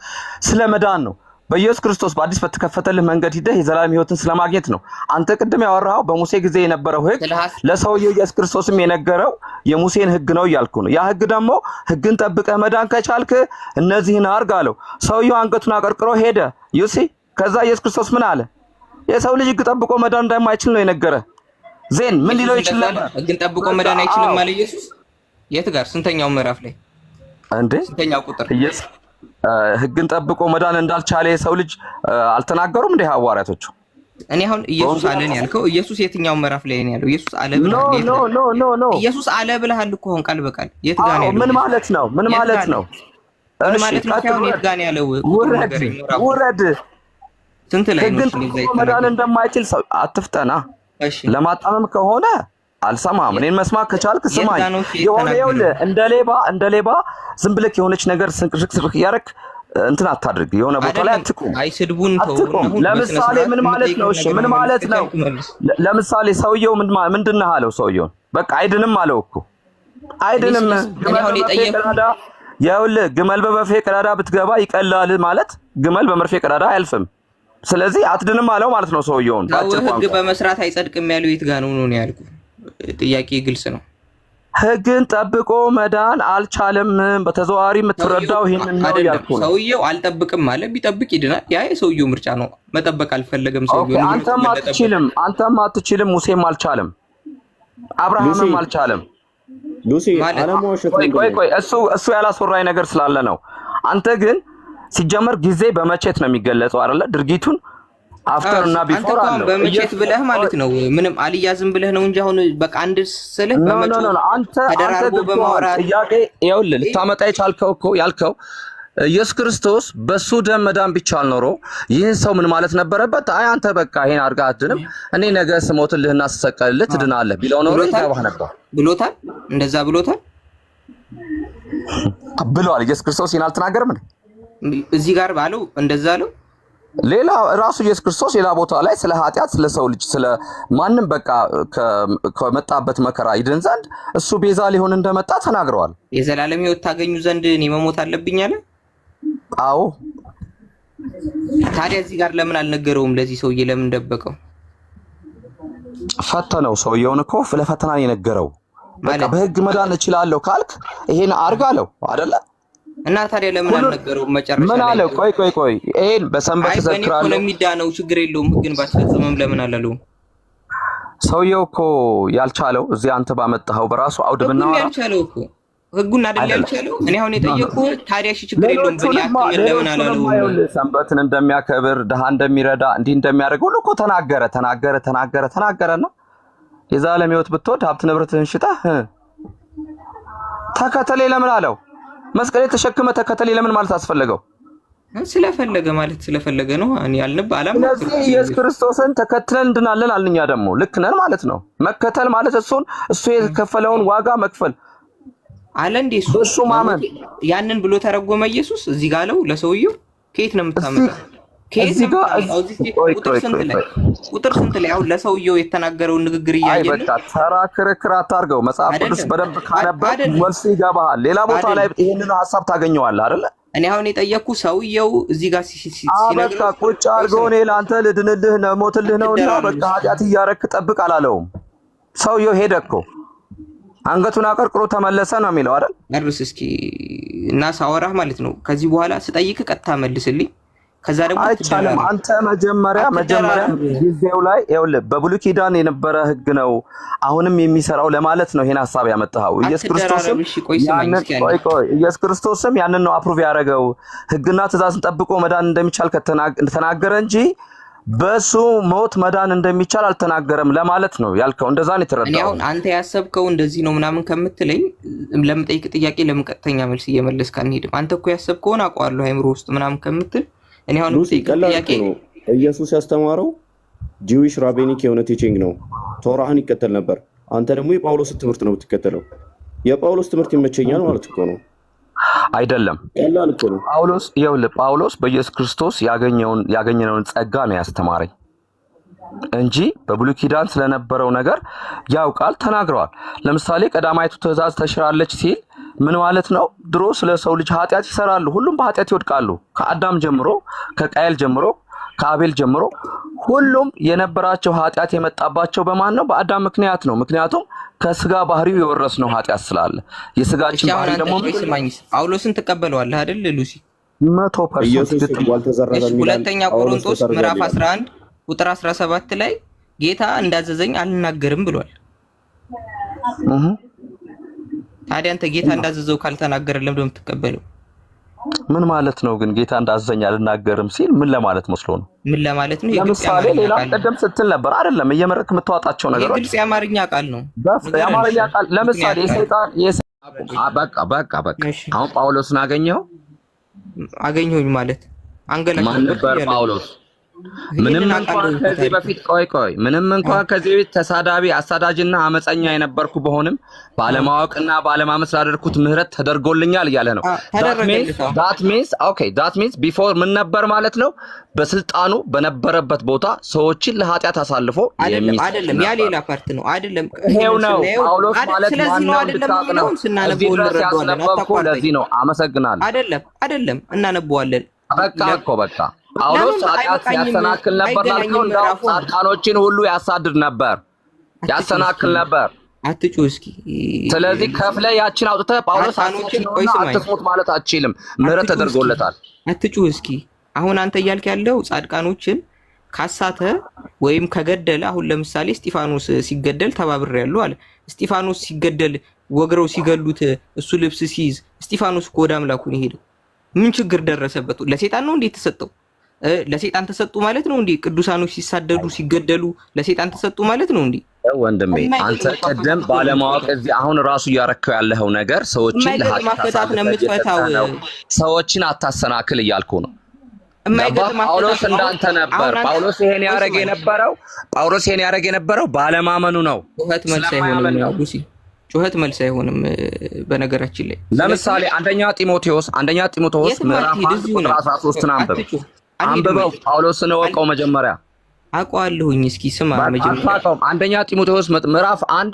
ስለ መዳን ነው። በኢየሱስ ክርስቶስ በአዲስ በተከፈተልህ መንገድ ሂደህ የዘላለም ሕይወትን ስለማግኘት ነው። አንተ ቅድም ያወራኸው በሙሴ ጊዜ የነበረው ሕግ ለሰውየው ኢየሱስ ክርስቶስም የነገረው የሙሴን ሕግ ነው እያልኩ ነው። ያ ሕግ ደግሞ ሕግን ጠብቀህ መዳን ከቻልክ እነዚህን አድርግ አለው። ሰውየው አንገቱን አቀርቅሮ ሄደ። ዩሲ ከዛ ኢየሱስ ክርስቶስ ምን አለ? የሰው ልጅ ሕግ ጠብቆ መዳን እንደማይችል ነው የነገረ። ዜን ምን ሊለው ይችላል ነበር? ህግን ጠብቆ መዳን አይችልም ማለት ኢየሱስ የት ጋር ስንተኛው ምዕራፍ ላይ እንዴ? ስንተኛው ቁጥር? ህግን ጠብቆ መዳን እንዳልቻለ የሰው ልጅ አልተናገሩም እንዴ ሐዋርያቶቹ? እኔ አሁን ኢየሱስ አለ ነው ያልከው። ኢየሱስ የትኛው ምዕራፍ ላይ ነው ያለው? ኢየሱስ አለ ብለህ ኖ ኢየሱስ አለ ብለሃል እኮ አሁን ቃል በቃል የት ጋር ነው ያለው? ምን ማለት ነው? ምን ማለት ነው? ምን ማለት ነው? ታዲያ የት ጋር ነው ያለው? ውረድ ስንት ላይ ነው መዳን እንደማይችል ሰው አትፍጠና። እሺ ለማጣመም ከሆነ አልሰማም። እኔን መስማት ከቻልክ ስማኝ። የሆነ እንደ ሌባ ዝም ብለህ የሆነች ነገር ስንቅርቅ ያረክ እንትን አታድርግ። የሆነ ቦታ ላይ አትቁም። አይስድቡን ተው። ለምሳሌ ምን ማለት ነው? እሺ ምን ማለት ነው? ለምሳሌ ሰውየው ምንድነው አለው? ሰውየውን በቃ አይድንም አለው እኮ አይድንም። ግመል በመርፌ ቀዳዳ ብትገባ ይቀላል ማለት ግመል በመርፌ ቀዳዳ አያልፍም። ስለዚህ አትድንም አለው ማለት ነው ሰውየውን። ህግ በመስራት አይጸድቅም ያለው የት ጋር ነው ነው ያልኩ? ጥያቄ ግልጽ ነው። ህግን ጠብቆ መዳን አልቻለም። በተዘዋዋሪ የምትረዳው ይሄንን ነው ያልኩ ነው። ሰውየው አልጠብቅም ማለት ቢጠብቅ ይድናል። ያ የሰውየው ምርጫ ነው። መጠበቅ አልፈለገም ሰውየው። አንተም አትችልም፣ ሙሴም አልቻለም፣ አብርሃምም አልቻለም። ሉሲ አለማውሸት ነው። ቆይ እሱ ያላስወራኝ ነገር ስላለ ነው። አንተ ግን ሲጀመር ጊዜ በመቼት ነው የሚገለጸው አይደለ? ድርጊቱን አፍተር እና ቢፎር አለ። በመቼት ብለህ ማለት ነው። ምንም አልያዝም ብለህ ነው እንጂ አሁን በቃ አንድ ስልህ በመቼት አንተ ተደራርቦ በማውራት ጥያቄ ይኸውልህ ልታመጣ የቻልከው እኮ ያልከው ኢየሱስ ክርስቶስ በሱ ደም መዳን ቢቻል ኖሮ ይህን ሰው ምን ማለት ነበረበት? አይ አንተ በቃ ይሄን አድርገህ አትድንም፣ እኔ ነገ ስሞትልህና ስሰቀልልህ ትድናለህ ቢለው ኖሮ ይገባህ ነበር። ብሎታል፣ እንደዛ ብሎታል ብለዋል። ኢየሱስ ክርስቶስ ይህን አልተናገረም እንዴ? እዚህ ጋር ባለው እንደዛ አለው። ሌላ ራሱ ኢየሱስ ክርስቶስ ሌላ ቦታ ላይ ስለ ኃጢአት፣ ስለ ሰው ልጅ፣ ስለ ማንም በቃ ከመጣበት መከራ ይድን ዘንድ እሱ ቤዛ ሊሆን እንደመጣ ተናግረዋል። የዘላለም ሕይወት ታገኙ ዘንድ እኔ መሞት አለብኝ አለ። አዎ። ታዲያ እዚህ ጋር ለምን አልነገረውም? ለዚህ ሰውዬ ለምን ደበቀው? ፈተነው። ሰውየውን እኮ ለፈተና የነገረው በቃ በህግ መዳን እችላለሁ ካልክ ይሄን አርግ አለው አይደለ? እና ታዲያ ለምን አልነገረውም? መጨረሻ ምን አለ? ቆይ ይሄን በሰንበት ተዘክራለሁ ለሚዳነው ችግር የለውም ህግን ባትፈጽምም ለምን አላለውም? ሰውየው እኮ ያልቻለው እዚህ አንተ ባመጣኸው በራሱ አውድብና ያልቻለው እኮ ህጉን አይደል ያልቻለው? እኔ አሁን የጠየቁህ ታዲያ ችግር የለውም በእኔ አትመን ለምን አላለውም? ሰንበትን እንደሚያከብር ድሃ እንደሚረዳ እንዲህ እንደሚያደርግ ሁሉ እኮ ተናገረና የዘላለም ሕይወት ብትወድ ሀብት ንብረትህን ሽጠህ ተከተለኝ ለምን አለው? መስቀል ተሸክመ ተከተለኝ ለምን ማለት አስፈለገው? ስለፈለገ ነው። እኔ አላም ኢየሱስ ክርስቶስን ተከትለን እንድናለን አልኛ ደግሞ ልክ ነን ማለት ነው። መከተል ማለት እሱ የከፈለውን ዋጋ መክፈል አለ እንዴ? እሱ ማመን ያንን ብሎ ተረጎመ ኢየሱስ። እዚህ ጋር አለው ለሰውየው። ከየት ነው የምታመጣው? ቁጥር ስንት ላይ አሁን ለሰውየው የተናገረውን ንግግር እያየን በቃ ተራ ክርክር አታርገው። መጽሐፍ ቅዱስ በደንብ ካነበብክ መልስ ይገባሃል። ሌላ ቦታ ላይ ይሄንን ሐሳብ ታገኘዋለህ አይደለ? እኔ አሁን የጠየቅኩ ሰውየው እዚህ ጋር ሲነግረው ቁጭ አድርገው እኔ ለአንተ ልድንልህ ነው ሞትልህ ነውና በቃ ኃጢአት እያረክ ጠብቅ አላለውም። ሰውየው ሄደ እኮ አንገቱን አቀርቅሮ ተመለሰ ነው የሚለው አይደል? አድርስ እስኪ እና ሳወራህ ማለት ነው። ከዚህ በኋላ ስጠይቅህ ቀጥታ መልስልኝ። ከዛ ደግሞ አይቻልም። አንተ መጀመሪያ ጊዜው ላይ ይኸውልህ በብሉይ ኪዳን የነበረ ህግ ነው አሁንም የሚሰራው ለማለት ነው ይሄን ሐሳብ ያመጣው። ኢየሱስ ክርስቶስም ያንን ነው አፕሩቭ ያደረገው። ህግና ትእዛዝን ጠብቆ መዳን እንደሚቻል ከተናገረ እንጂ በሱ ሞት መዳን እንደሚቻል አልተናገረም ለማለት ነው ያልከው። እንደዛ ነው የተረዳው። እኔ አሁን አንተ ያሰብከው እንደዚህ ነው ምናምን ከምትለኝ ለምጠይቅ ጥያቄ ለምን ቀጥተኛ መልስ እየመለስክ አንሄድም? አንተ እኮ ያሰብከውን አውቀዋለሁ አይምሮ ውስጥ ምናምን ከምትል እኔ አሁን ጥያቄ ኢየሱስ ያስተማረው ጂዊሽ ራቤኒክ የሆነ ቲቺንግ ነው። ቶራህን ይከተል ነበር። አንተ ደግሞ የጳውሎስ ትምህርት ነው የምትከተለው። የጳውሎስ ትምህርት ይመቸኛል ማለት እኮ ነው አይደለም? ቀላል እኮ ነው። ጳውሎስ በኢየሱስ ክርስቶስ ያገኘነውን ጸጋ ነው ያስተማረኝ እንጂ በብሉይ ኪዳን ስለነበረው ነገር ያውቃል፣ ተናግረዋል። ለምሳሌ ቀዳማይቱ ትእዛዝ ተሽራለች ሲል ምን ማለት ነው? ድሮ ስለ ሰው ልጅ ኃጢአት ይሰራሉ፣ ሁሉም በኃጢአት ይወድቃሉ። ከአዳም ጀምሮ፣ ከቃየል ጀምሮ፣ ከአቤል ጀምሮ ሁሉም የነበራቸው ኃጢአት የመጣባቸው በማን ነው? በአዳም ምክንያት ነው። ምክንያቱም ከስጋ ባህሪው የወረስነው ኃጢአት ስላለ የስጋችን ባህሪ ደግሞ ጳውሎስን ትቀበለዋለህ አይደል ሉሲ? 100% ሁለተኛ ቆሮንቶስ ምዕራፍ 11 ቁጥር 17 ላይ ጌታ እንዳዘዘኝ አልናገርም ብሏል። ታዲያ አንተ ጌታ እንዳዘዘው ካልተናገረ ለምን የምትቀበለው? ምን ማለት ነው ግን? ጌታ እንዳዘዘኝ አልናገርም ሲል ምን ለማለት መስሎ ነው? ምን ለማለት ነው? ለምሳሌ ሌላ ቀደም ስትል ነበር አይደለም? እየመረጥክ የምትዋጣቸው ነገሮች የግልጽ የአማርኛ ቃል ነው። የአማርኛ ቃል ለምሳሌ ሰይጣን በቃ አሁን ጳውሎስን አገኘሁኝ ማለት አንገላኝ ነበር ጳውሎስ። ምንም እንኳን ከዚህ በፊት ምንም እንኳን ከዚህ በፊት ተሳዳቢ አሳዳጅና አመፀኛ የነበርኩ በሆንም ባለማወቅና ባለማመን ስላደረኩት ምህረት ተደርጎልኛል እያለ ነው። that means before ምን ነበር ማለት ነው? በስልጣኑ በነበረበት ቦታ ሰዎችን ለኃጢአት አሳልፎ አይደለም። ያ ሌላ ፓርት ነው አይደለም። ይሄው ነው ጳውሎስ ማለት ማን ነው? እንድታውቅ ነው። ስናነበው እንረዳዋለን። ለዚህ ነው አመሰግናለሁ። አይደለም እናነበዋለን። በቃ ጳውሎስ ኃጢአት ያሰናክል ነበር ላልከው እንዳው ጻድቃኖችን ሁሉ ያሳድድ ነበር፣ ያሰናክል ነበር። አትጩህ እስኪ። ስለዚህ ከፍለ ያችን አውጥተህ ጳውሎስ አትስሙት ማለት አትችልም። ምህረት ተደርጎለታል። አትጩህ እስኪ። አሁን አንተ እያልክ ያለው ጻድቃኖችን ካሳተ ወይም ከገደለ፣ አሁን ለምሳሌ እስጢፋኖስ ሲገደል ተባብሬያለሁ አለ። እስጢፋኖስ ሲገደል ወግረው ሲገሉት እሱ ልብስ ሲይዝ እስጢፋኖስ እኮ ወደ አምላኩ ነው ሄደው። ምን ችግር ደረሰበት? ለሰይጣን ነው እንዴ ተሰጠው? ለሰይጣን ተሰጡ ማለት ነው እንዴ? ቅዱሳኖች ሲሳደዱ ሲገደሉ ለሰይጣን ተሰጡ ማለት ነው እንዴ? ወንድሜ አንተ ቀደም ባለማወቅ እዚህ አሁን ራሱ እያረከው ያለው ነገር ሰዎችን ለማፈታት ነው የምትፈታው። ሰዎችን አታሰናክል እያልኩ ነው። ጳውሎስ እንዳንተ ነበር። ጳውሎስ ይሄን ያረግ የነበረው ባለማመኑ ነው። ጩኸት መልስ አይሆንም። በነገራችን ላይ ለምሳሌ አንደኛ ጢሞቴዎስ ምዕራፍ 13 አንብበው። ጳውሎስን ወቀው መጀመሪያ አውቀዋለሁኝ። እስኪ ስማ መጀመሪያ አንደኛ ጢሞቴዎስ ምዕራፍ 1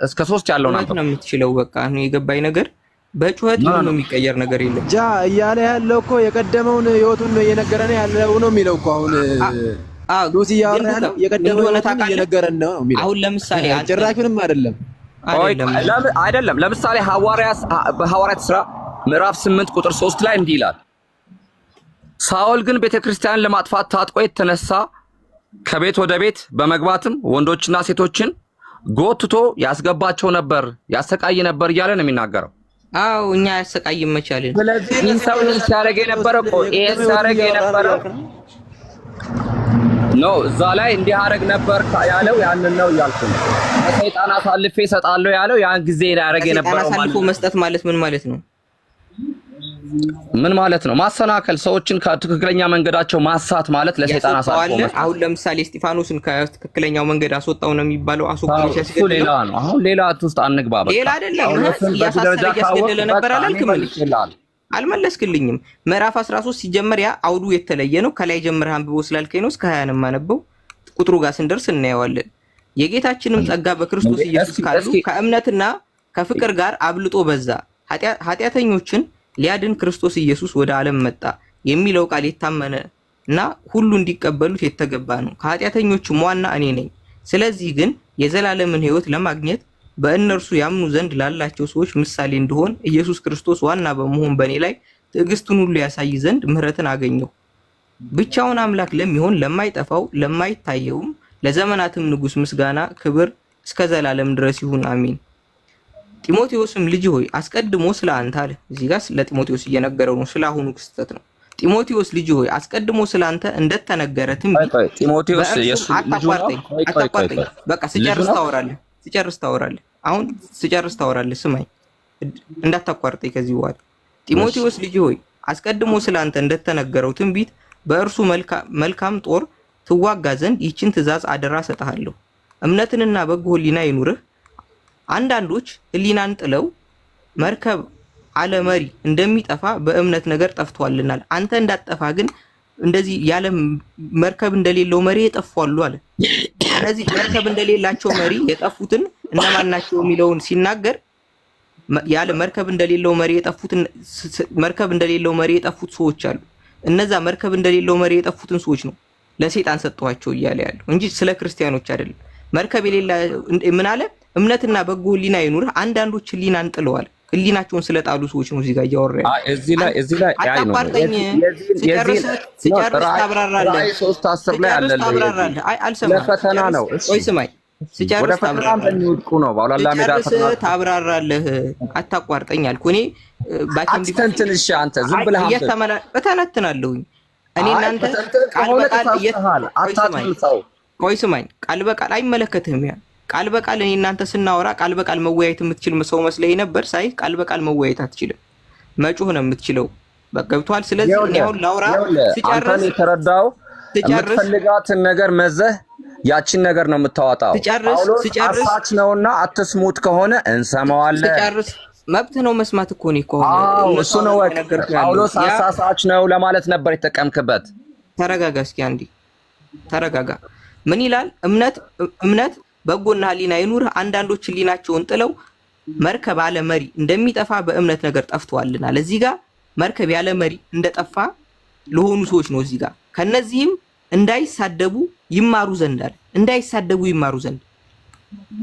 እስከ 3 ያለው ነው የምትችለው። በቃ ነው የገባኝ ነገር። በጩኸት ምንም የሚቀየር ነገር የለም። ጃ እያለ ያለው እኮ የቀደመውን ህይወቱን ነው እየነገረን ያለው ነው የሚለው እኮ አሁን ሉሲ ያወራ ያለው የቀደመውን እየነገረን ነው የሚለው። አሁን ለምሳሌ ጭራሹንም አይደለም። ለምሳሌ በሐዋርያት ሥራ ምዕራፍ 8 ቁጥር 3 ላይ እንዲህ ይላል፣ ሳኦል ግን ቤተክርስቲያንን ለማጥፋት ታጥቆ የተነሳ ከቤት ወደ ቤት በመግባትም ወንዶችና ሴቶችን ጎትቶ ያስገባቸው ነበር፣ ያሰቃይ ነበር እያለ ነው የሚናገረው። አዎ እኛ ያሰቃይም መቻልን። ስለዚህ ይህን ሰው ሲያደርግ የነበረው ነው እዛ ላይ እንዲህ አደረግ ነበር ያለው ያንን ነው እያልኩ ነው። ለሰይጣን አሳልፌ እሰጣለሁ ያለው ያን ጊዜ ያደረግ የነበረው አሳልፎ መስጠት ማለት ምን ማለት ነው? ምን ማለት ነው? ማሰናከል፣ ሰዎችን ከትክክለኛ መንገዳቸው ማሳት ማለት ለሰይጣን አሳልፎ መስጠት። አሁን ለምሳሌ እስጢፋኖስን ከትክክለኛው መንገድ አስወጣው ነው የሚባለው። አስወጣው ሲያስገድል ሌላ ነው። አሁን ሌላ ውስጥ አንግባ። በቃ ሌላ አይደለም። ያስገደለ ነበር አላልክም? አልመለስክልኝም። ምዕራፍ 13 ሲጀመር ያ አውዱ የተለየ ነው። ከላይ ጀምረህ አንብቦ ስላልከኝ ነው እስከ 20 ነው የማነበው። ቁጥሩ ጋር ስንደርስ እናየዋለን። የጌታችንም ጸጋ በክርስቶስ ኢየሱስ ካሉ ከእምነትና ከፍቅር ጋር አብልጦ በዛ፣ ኃጢአተኞችን ሊያድን ክርስቶስ ኢየሱስ ወደ ዓለም መጣ የሚለው ቃል የታመነ እና ሁሉ እንዲቀበሉት የተገባ ነው። ከኃጢአተኞችም ዋና እኔ ነኝ። ስለዚህ ግን የዘላለምን ሕይወት ለማግኘት በእነርሱ ያምኑ ዘንድ ላላቸው ሰዎች ምሳሌ እንደሆን ኢየሱስ ክርስቶስ ዋና በመሆን በእኔ ላይ ትዕግስቱን ሁሉ ያሳይ ዘንድ ምሕረትን አገኘሁ። ብቻውን አምላክ ለሚሆን ለማይጠፋው ለማይታየውም ለዘመናትም ንጉሥ ምስጋና ክብር እስከ ዘላለም ድረስ ይሁን አሜን። ጢሞቴዎስም ልጅ ሆይ አስቀድሞ ስለ አንተ አለ። እዚህ ጋር ለጢሞቴዎስ እየነገረው ነው፣ ስለ አሁኑ ክስተት ነው። ጢሞቴዎስ ልጅ ሆይ አስቀድሞ ስለ አንተ እንደተነገረ ትንቢት ጢሞቴዎስ አታቋርጠኝ። በቃ ስጨርስ ታወራለህ። አሁን ስጨርስ ታወራለህ። ስማኝ፣ እንዳታቋርጠኝ ከዚህ በኋላ። ጢሞቴዎስ ልጅ ሆይ አስቀድሞ ስለ አንተ እንደተነገረው ትንቢት በእርሱ መልካም ጦር ትዋጋ ዘንድ ይህችን ትእዛዝ አደራ ሰጥሃለሁ። እምነትንና በጎ ሕሊና ይኑርህ። አንዳንዶች ሕሊናን ጥለው መርከብ አለ መሪ እንደሚጠፋ በእምነት ነገር ጠፍቷልናል። አንተ እንዳጠፋ ግን እንደዚህ ያለ መርከብ እንደሌለው መሪ የጠፋሉ አለ። ስለዚህ መርከብ እንደሌላቸው መሪ የጠፉትን እነማን ናቸው የሚለውን ሲናገር ያለ መርከብ እንደሌለው መሪ የጠፉት ሰዎች አሉ። እነዛ መርከብ እንደሌለው መሪ የጠፉትን ሰዎች ነው ለሰይጣን ሰጥቷቸው እያለ ያለው እንጂ ስለ ክርስቲያኖች አይደለም። መርከብ የሌላ ምን አለ? እምነትና በጎ ሕሊና ይኑርህ። አንዳንዶች ሕሊናን ጥለዋል። ህሊናቸውን ስለጣሉ ሰዎች ነው እዚህ ጋር እያወራ እዚህ ላይ አታቋርጠኝ። ስጨርስ ታብራራለህ። ራእይ 3:10 ላይ አለ አልሰማህም። ለፈተና ነው። ቆይ ስማኝ። ስጨርስ ታብራራለህ። አታቋርጠኝ አልኩ። እኔ አትተንትን። እሺ አንተ ዝም ብለህ እተነትናለሁኝ። እኔ እናንተ ቃል በቃል ቆይ ስማኝ። ቃል በቃል አይመለከትህም። ያ ቃል በቃል እኔ እናንተ ስናወራ ቃል በቃል መወያየት የምትችል ሰው መስለኝ ነበር። ሳይ ቃል በቃል መወያየት አትችልም። መጮህ ነው የምትችለው። በገብቷል። ስለዚህ እኔ አሁን ላውራ ስጨርስ የተረዳው የምትፈልጋትን ነገር መዘህ ያቺን ነገር ነው የምታወጣው። ስጨርስ አሳች ነውና አትስሙት ከሆነ እንሰማዋለን። ስጨርስ መብት ነው መስማት እኮ ነው እኮ እሱ ነው ጳውሎስ አሳሳች ነው ለማለት ነበር የተጠቀምክበት። ተረጋጋ እስኪ አንዴ ተረጋጋ። ምን ይላል? እምነት በጎና ህሊና ይኑርህ። አንዳንዶች ህሊናቸውን ጥለው መርከብ ያለ መሪ እንደሚጠፋ በእምነት ነገር ጠፍቷልና ለዚህ ጋር መርከብ ያለ መሪ እንደጠፋ ለሆኑ ሰዎች ነው እዚህ ጋር ከነዚህም እንዳይሳደቡ ይማሩ ዘንድ አለ። እንዳይሳደቡ ይማሩ ዘንድ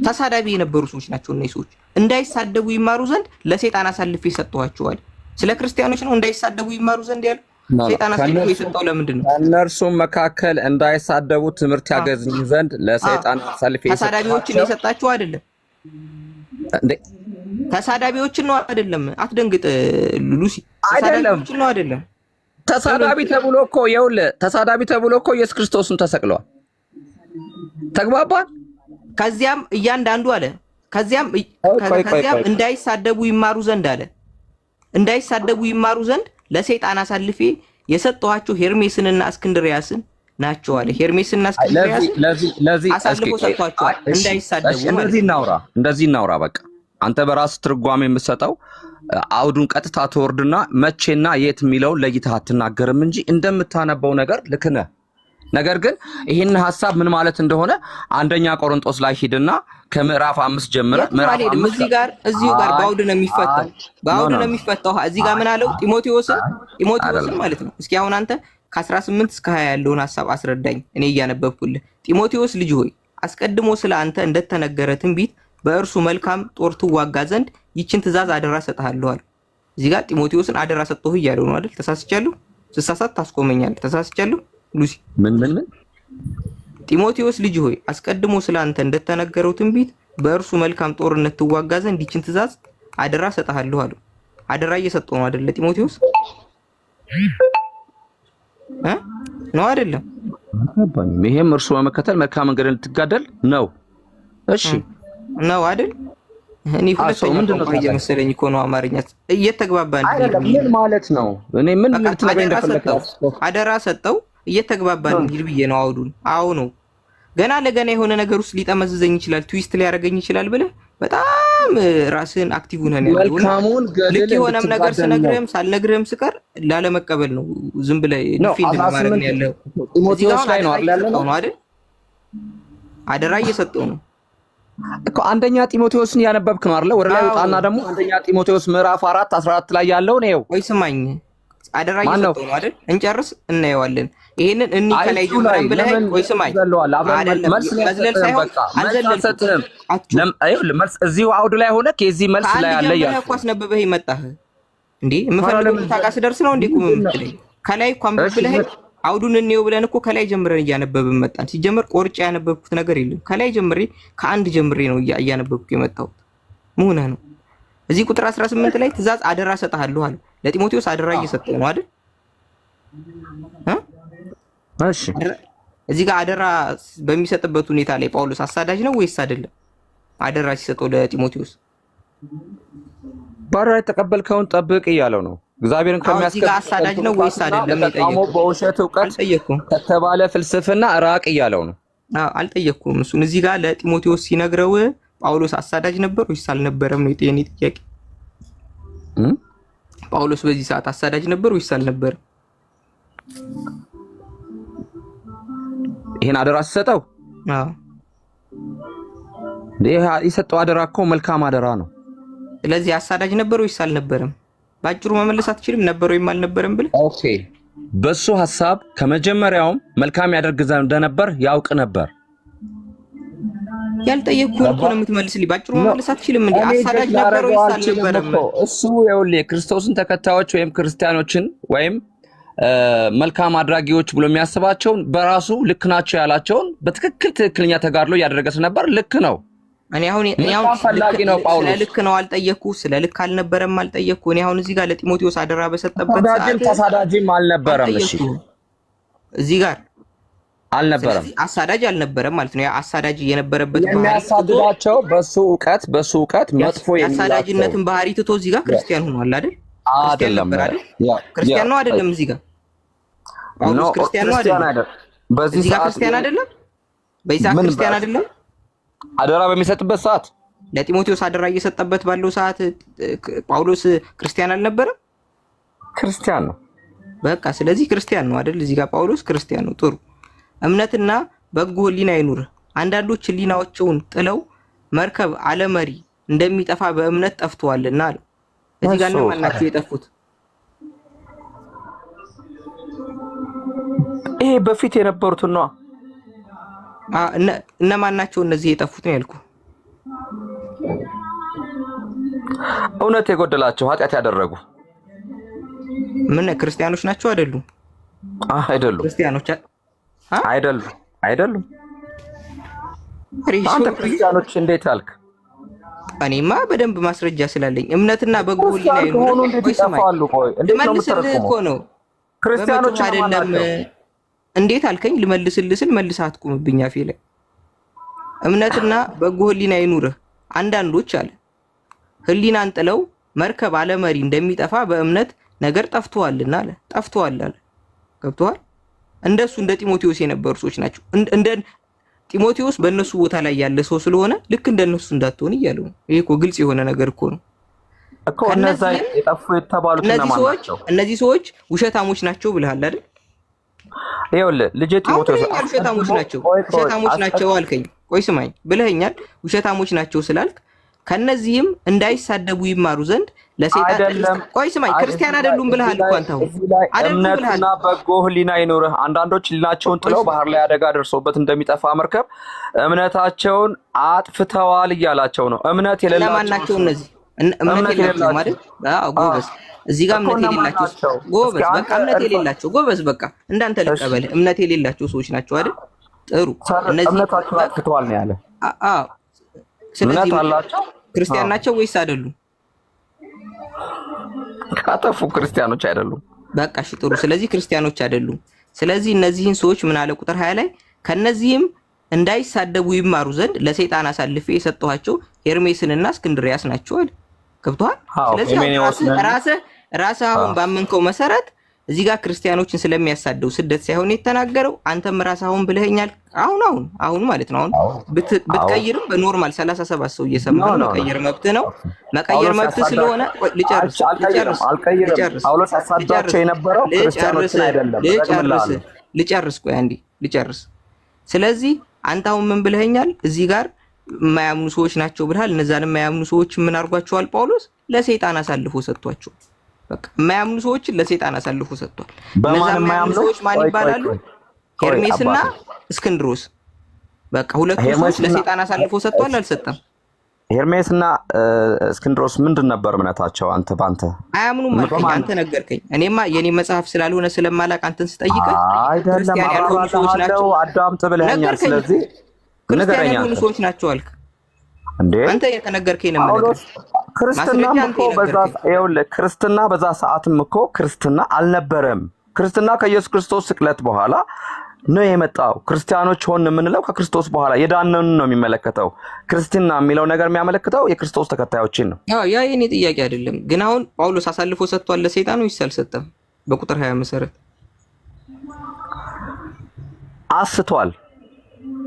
ተሳዳቢ የነበሩ ሰዎች ናቸው እነዚህ ሰዎች። እንዳይሳደቡ ይማሩ ዘንድ ለሰይጣን አሳልፌ ሰጥቷቸዋል። ስለ ክርስቲያኖች ነው እንዳይሳደቡ ይማሩ ዘንድ ያለው። ሰይጣን አሳልፎ የሰጠው ለምንድን ነው? እነርሱም መካከል እንዳይሳደቡ ትምህርት ያገዝኝ ዘንድ ለሰይጣን አሳልፌ ሰጥቷቸው። ተሳዳቢዎችን የሰጣቸው አይደለም እንዴ? ተሳዳቢዎችን ነው አይደለም? አትደንግጥ ሉሲ። ተሳዳቢዎችን ነው አይደለም? ተሳዳቢ ተብሎ እኮ ይኸውልህ፣ ተሳዳቢ ተብሎ እኮ ኢየሱስ ክርስቶስን ተሰቅሏል። ተግባባን? ከዚያም እያንዳንዱ አለ ከዚያም እንዳይሳደቡ ይማሩ ዘንድ አለ። እንዳይሳደቡ ይማሩ ዘንድ ለሰይጣን አሳልፌ የሰጠኋቸው ሄርሜስንና እስክንድሪያስን ናቸው አለ። ሄርሜስንና እስክንድሪያስ አሳልፎ ሰጥቷቸዋል እንዳይሳደቡ ማለት ነው። እንደዚህ እናውራ በቃ። አንተ በራስ ትርጓሜ የምትሰጠው አውዱን ቀጥታ ተወርድና መቼና የት የሚለውን ለይተህ አትናገርም እንጂ እንደምታነበው ነገር ልክ ነህ። ነገር ግን ይህን ሐሳብ ምን ማለት እንደሆነ አንደኛ ቆሮንቶስ ላይ ሂድና ከምዕራፍ 5 ጀምረህ እዚሁ ጋር በአውድ ነው የሚፈታው። በአውድ ነው የሚፈታው። እዚህ ጋር ምን አለው? ጢሞቴዎስን ማለት ነው። እስኪ አሁን አንተ ከ18 እስከ 20 ያለውን ሐሳብ አስረዳኝ። እኔ እያነበብኩልህ። ጢሞቴዎስ ልጅ ሆይ አስቀድሞ ስለ አንተ እንደተነገረ ትንቢት በእርሱ መልካም ጦር ትዋጋ ዘንድ ይችን ትእዛዝ አደራ ሰጥሃለሁ አለ። እዚህ ጋር ጢሞቴዎስን አደራ ሰጥቶህ እያለው ነው አይደል? ተሳስቻለሁ? ስሳሳት ታስቆመኛለህ። ተሳስቻለሁ ሉሲ? ምን ጢሞቴዎስ ልጅ ሆይ አስቀድሞ ስለ አንተ እንደተነገረው ትንቢት በእርሱ መልካም ጦርነት ትዋጋ ዘንድ ይችን ትእዛዝ አደራ ሰጥሃለሁ አለ። አደራ እየሰጠው ነው አይደል? ጢሞቴዎስ ነው አይደለም? ይሄም እርሱ በመከተል መልካም መንገድ ልትጋደል ነው። እሺ ነው አይደል? እኔ ሁለተኛ ምንድነው እየመሰለኝ እኮ ነው አማርኛ እየተግባባን ምን ማለት ነው? እኔ ምን ልትነግረኝ እንደፈለከው አደራ ሰጠው እየተግባባን እንግዲህ ብዬ ነው አውዱን። አዎ ነው ገና ለገና የሆነ ነገር ውስጥ ሊጠመዝዘኝ ይችላል፣ ትዊስት ሊያደርገኝ ይችላል ብለህ በጣም ራስን አክቲቭ ሆነን ያለው ልክ የሆነም ነገር ስነግርህም ሳልነግርህም ስቀር ላለመቀበል ነው። ዝም ብለህ ዲፌንድ ማድረግ ነው ያለው። ጢሞቴዎስ ላይ ነው አይደል? አደራ እየሰጠው ነው እኮ። አንደኛ ጢሞቴዎስን ያነበብክ ነው አይደል? ወደ ላይ ወጣና ደግሞ አንደኛ ጢሞቴዎስ ምዕራፍ 4:14 ላይ ያለው ነው። ቆይ ስማኝ፣ አደራ እየሰጠው ነው አይደል? እንጨርስ እናየዋለን። ይሄንን እኒ ከላይ ጀምረን ብለህ ቆይ ስማኝ፣ መዝለል ሳይሆን አልዘለልኩም። መልስ እዚሁ አውድ ላይ ሆነ ከዚህ መልስ ላይ ያለ ያለው እኮ አስነበበህ ይመጣህ እንዴ? የምፈልገው ታቃስ ደርስ ነው እንዴ? ቁም የምትለኝ ከላይ እኮ ብለህ አውዱን እንየው ብለን እኮ ከላይ ጀምረን እያነበብን መጣን። ሲጀመር ቆርጬ ያነበብኩት ነገር የለም። ከላይ ጀምሬ ከአንድ ጀምሬ ነው እያነበብኩ የመጣሁት። ምን ነው እዚህ ቁጥር 18 ላይ ትእዛዝ አደራ ሰጥሃለሁ አለ። ለጢሞቴዎስ አደራ እየሰጠው ነው አይደል? እሺ እዚህ ጋር አደራ በሚሰጥበት ሁኔታ ላይ ጳውሎስ አሳዳጅ ነው ወይስ አይደለም? አደራ ሲሰጠው ለጢሞቴዎስ ባሪያ የተቀበልከውን ጠብቅ እያለው ነው። እግዚአብሔርን ከሚያስከብር አሳዳጅ ነው ወይስ አይደለም? ጠየቀው። በውሸት ዕውቀት ከተባለ ፍልስፍና ራቅ እያለው ነው። አልጠየቅኩም እሱን። እዚህ ጋር ለጢሞቴዎስ ሲነግረው ጳውሎስ አሳዳጅ ነበር ወይስ አልነበረም ነው የኔ ጥያቄ። ጳውሎስ በዚህ ሰዓት አሳዳጅ ነበር ወይስ አልነበረም? ይሄን አደራ ሲሰጠው የሰጠው አደራ እኮ መልካም አደራ ነው። ስለዚህ አሳዳጅ ነበር ወይስ አልነበረም? ባጭሩ መመለስ አትችልም? ነበር ወይም አልነበረም ብለህ። ኦኬ በሱ ሐሳብ ከመጀመሪያውም መልካም ያደርግ ዘንድ እንደነበር ያውቅ ነበር። ያልጠየቅኩህን እኮ ነው የምትመልስልኝ። ባጭሩ መመለስ አትችልም እንዴ? አሳዳጅ ነበር ወይስ አልነበረም? እሱ ይኸውልህ የክርስቶስን ተከታዮች ወይም ክርስቲያኖችን ወይም መልካም አድራጊዎች ብሎ የሚያስባቸውን በራሱ ልክ ናቸው ያላቸውን በትክክል ትክክለኛ ተጋድሎ እያደረገ ነበር። ልክ ነው። እኔ አሁን ፈላጊ ነው ጳውሎስ። ስለ ልክ ነው አልጠየቅኩ፣ ስለ ልክ አልነበረም አልጠየቅኩ። እኔ አሁን እዚህ ጋር ለጢሞቴዎስ አደራ በሰጠበት ሰዓት ተሳዳጅም አልነበረም። እሺ እዚህ ጋር አልነበረም፣ አሳዳጅ አልነበረም ማለት ነው። ያ አሳዳጅ የነበረበት ባህሪ የሚያሳድዳቸው በሱ ዕውቀት መጥፎ የአሳዳጅነትን ባህሪ ትቶ እዚህ ጋር ክርስቲያን ሆኗል አይደል? አይደለም ክርስቲያን ነው አይደለም? እዚህ ጋር ጳውሎስ ክርስቲያን ነው አይደለም? በዚህ ጋር ክርስቲያን አይደለም? በይሳቅ ክርስቲያን አይደለም? አደራ በሚሰጥበት ሰዓት ለጢሞቴዎስ አደራ እየሰጠበት ባለው ሰዓት ጳውሎስ ክርስቲያን አልነበረም? ክርስቲያን ነው። በቃ ስለዚህ ክርስቲያን ነው አይደል? እዚህ ጋር ጳውሎስ ክርስቲያን ነው። ጥሩ እምነትና በጎ ሕሊና ይኑር። አንዳንዶች ሕሊናቸውን ጥለው መርከብ አለመሪ እንደሚጠፋ በእምነት ጠፍተዋልና አለ። እዚህ ጋር ነው ማናቸው የጠፉት? ይሄ በፊት የነበሩት ነው። እነማን ናቸው እነዚህ የጠፉት ነው ያልኩ? እውነት የጎደላቸው ኃጢአት ያደረጉ ምን ክርስቲያኖች ናቸው? አይደሉም? አይደሉም። ክርስቲያኖች አይደሉም። አንተ ክርስቲያኖች እንዴት አልክ? እኔማ በደንብ ማስረጃ ስላለኝ እምነትና በጎ ሕሊና ይሁን። እንዴት ይጠፋሉ? ቆይ እንዴት ነው የምትረከመው? ነው ክርስቲያኖች አይደለም እንዴት አልከኝ? ልመልስልህ ስል መልሰህ አትቁምብኝ አፌ ላይ። እምነትና በጎ ሕሊና ይኑርህ። አንዳንዶች አለ ሕሊናን ጥለው መርከብ አለመሪ እንደሚጠፋ በእምነት ነገር ጠፍተዋልና አለ። ጠፍተዋል አለ። ገብቶሃል? እንደሱ እንደ ጢሞቴዎስ የነበሩ ሰዎች ናቸው። እንደ ጢሞቴዎስ በእነሱ ቦታ ላይ ያለ ሰው ስለሆነ ልክ እንደነሱ እንዳትሆን እያለው ነው። ይሄ እኮ ግልጽ የሆነ ነገር እኮ ነው እኮ። እነዛ የጠፉ የተባሉት እነዚህ ሰዎች ውሸታሞች ናቸው ብለሃል አይደል? ይኸውልህ ልጄ ጢሞቴዎስ ውሸታሞች ናቸው አልከኝ። ቆይ ስማኝ ብለኸኛል። ውሸታሞች ናቸው ስላልክ ከነዚህም እንዳይሳደቡ ይማሩ ዘንድ ለሰይጣን ቆይ ስማኝ ክርስቲያን አይደሉም ብለሃል እኮ አንተ። አሁን እምነትና በጎ ሕሊና ይኑርህ። አንዳንዶች ሕሊናቸውን ጥለው ባህር ላይ አደጋ ደርሶበት እንደሚጠፋ መርከብ እምነታቸውን አጥፍተዋል እያላቸው ነው። እምነት የሌላቸው እነዚህ እምነት የሌላቸው ማለት ጎበዝ እዚህ ጋር እምነት የሌላቸው ጎበዝ፣ በቃ እምነት የሌላቸው ጎበዝ፣ በቃ እንዳንተ ልቀበልህ። እምነት የሌላቸው ሰዎች ናቸው አይደል? ጥሩ እነዚህ እምነታቸውን አጥፍተዋል ነው ያለ። አዎ ስለዚህ ክርስቲያን ናቸው ወይስ አይደሉም? ካጠፉ ክርስቲያኖች አይደሉም። በቃ እሺ ጥሩ። ስለዚህ ክርስቲያኖች አይደሉም። ስለዚህ እነዚህን ሰዎች ምን አለ ቁጥር 20 ላይ ከነዚህም እንዳይሳደቡ ይማሩ ዘንድ ለሰይጣን አሳልፌ የሰጠኋቸው ሄርሜስንና እስክንድሪያስ ናቸው አይደል? ገብቶሃል? ስለዚህ ራስህ አሁን ባመንከው መሰረት እዚህ ጋር ክርስቲያኖችን ስለሚያሳደው ስደት ሳይሆን የተናገረው አንተም ራስህ አሁን ብለኸኛል። አሁን ማለት ነው። አሁን ብትቀይርም በኖርማል 37 ሰው እየሰማ ነው። መቀየር መብት ነው። መቀየር መብት ስለሆነ ልጨርስ። ጳውሎስ ያሳዳቸው የነበረው ክርስቲያኖችን አይደለም። ልጨርስ። ቆይ አንዴ ልጨርስ። ስለዚህ አንተ አሁን ምን ብለኸኛል? እዚህ ጋር የማያምኑ ሰዎች ናቸው ብለሃል። እነዛን የማያምኑ ሰዎች ምን አድርጓቸዋል? ጳውሎስ ለሰይጣን አሳልፎ ሰጥቷቸው። በቃ የማያምኑ ሰዎችን ለሰይጣን አሳልፎ ሰጥቷል። እነዛ የማያምኑ ሰዎች ማን ይባላሉ? ሄርሜስና እስክንድሮስ። በቃ ሁለቱ ሰዎች ለሰይጣን አሳልፎ ሰጥቷል። አልሰጠም? ሄርሜስና እስክንድሮስ ምንድን ነበር እምነታቸው? ባንተ አያምኑም አልከኝ። አንተ ነገርከኝ። እኔማ የኔ መጽሐፍ ስላልሆነ ስለማላቅ አንተን ስጠይቅህ ክርስቲያን ያልሆኑ ሰዎች ናቸው አዳምጥ ብለኸኛል። ስለዚህ ክርስቲያን ያልሆኑ ሰዎች ናቸው አልክ እንዴ? አንተ የተነገርከኝ ነው ማለት ክርስትና በዛ ሰዓትም እኮ ክርስትና አልነበረም። ክርስትና ከኢየሱስ ክርስቶስ ስቅለት በኋላ ነው የመጣው። ክርስቲያኖች ሆን የምንለው ከክርስቶስ በኋላ የዳነን ነው የሚመለከተው። ክርስትና የሚለው ነገር የሚያመለክተው የክርስቶስ ተከታዮችን ነው። ያ የኔ ጥያቄ አይደለም። ግን አሁን ጳውሎስ አሳልፎ ሰጥቷል ለሰይጣን ወይስ አልሰጠም? በቁጥር 20 መሰረት አስቷል።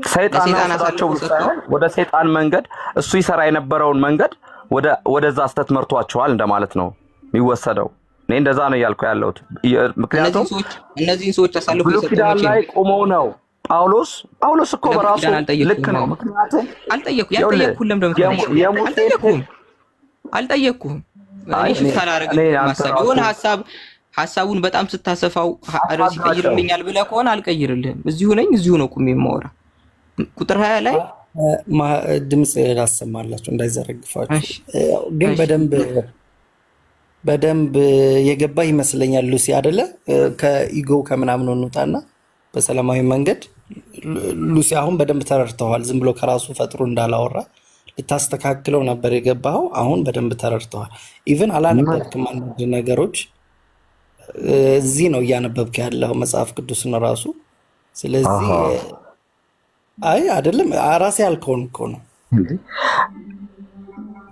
ሰይጣን አሳልፎ ሰጥቷል። ወደ ሰይጣን መንገድ እሱ ይሰራ የነበረውን መንገድ ወደዛ ስተት መርቷቸዋል እንደማለት ነው የሚወሰደው። እኔ እንደዛ ነው ያልኩ ያለሁት። ምክንያቱም እነዚህን ሰዎች አሳልፎ ይሰጣል ላይ ቆመው ነው ጳውሎስ እኮ በራሱ ልክ ነው። ምክንያቱም አልጠየቅኩም። እሺ ታላረግ የሆነ ሐሳቡን በጣም ስታሰፋው ርዕስ ይቀይርልኛል ብለህ ከሆነ አልቀይርልህም። እዚሁ ነኝ፣ እዚሁ ነው ቁሜ የማወራ። ቁጥር 20 ላይ ድምፅ ላሰማላችሁ እንዳይዘረግፋችሁ። ግን በደንብ የገባ ይመስለኛል ሉሲ አይደለ? ከኢጎ ከምናምን እንውጣና በሰላማዊ መንገድ ሉሲ አሁን በደንብ ተረድተዋል። ዝም ብሎ ከራሱ ፈጥሮ እንዳላወራ ልታስተካክለው ነበር የገባው። አሁን በደንብ ተረድተዋል። ኢቭን አላነበብክም አንዳንድ ነገሮች እዚህ ነው እያነበብክ ያለው መጽሐፍ ቅዱስን ራሱ። ስለዚህ አይ አይደለም ራሴ ያልከውን እኮ ነው።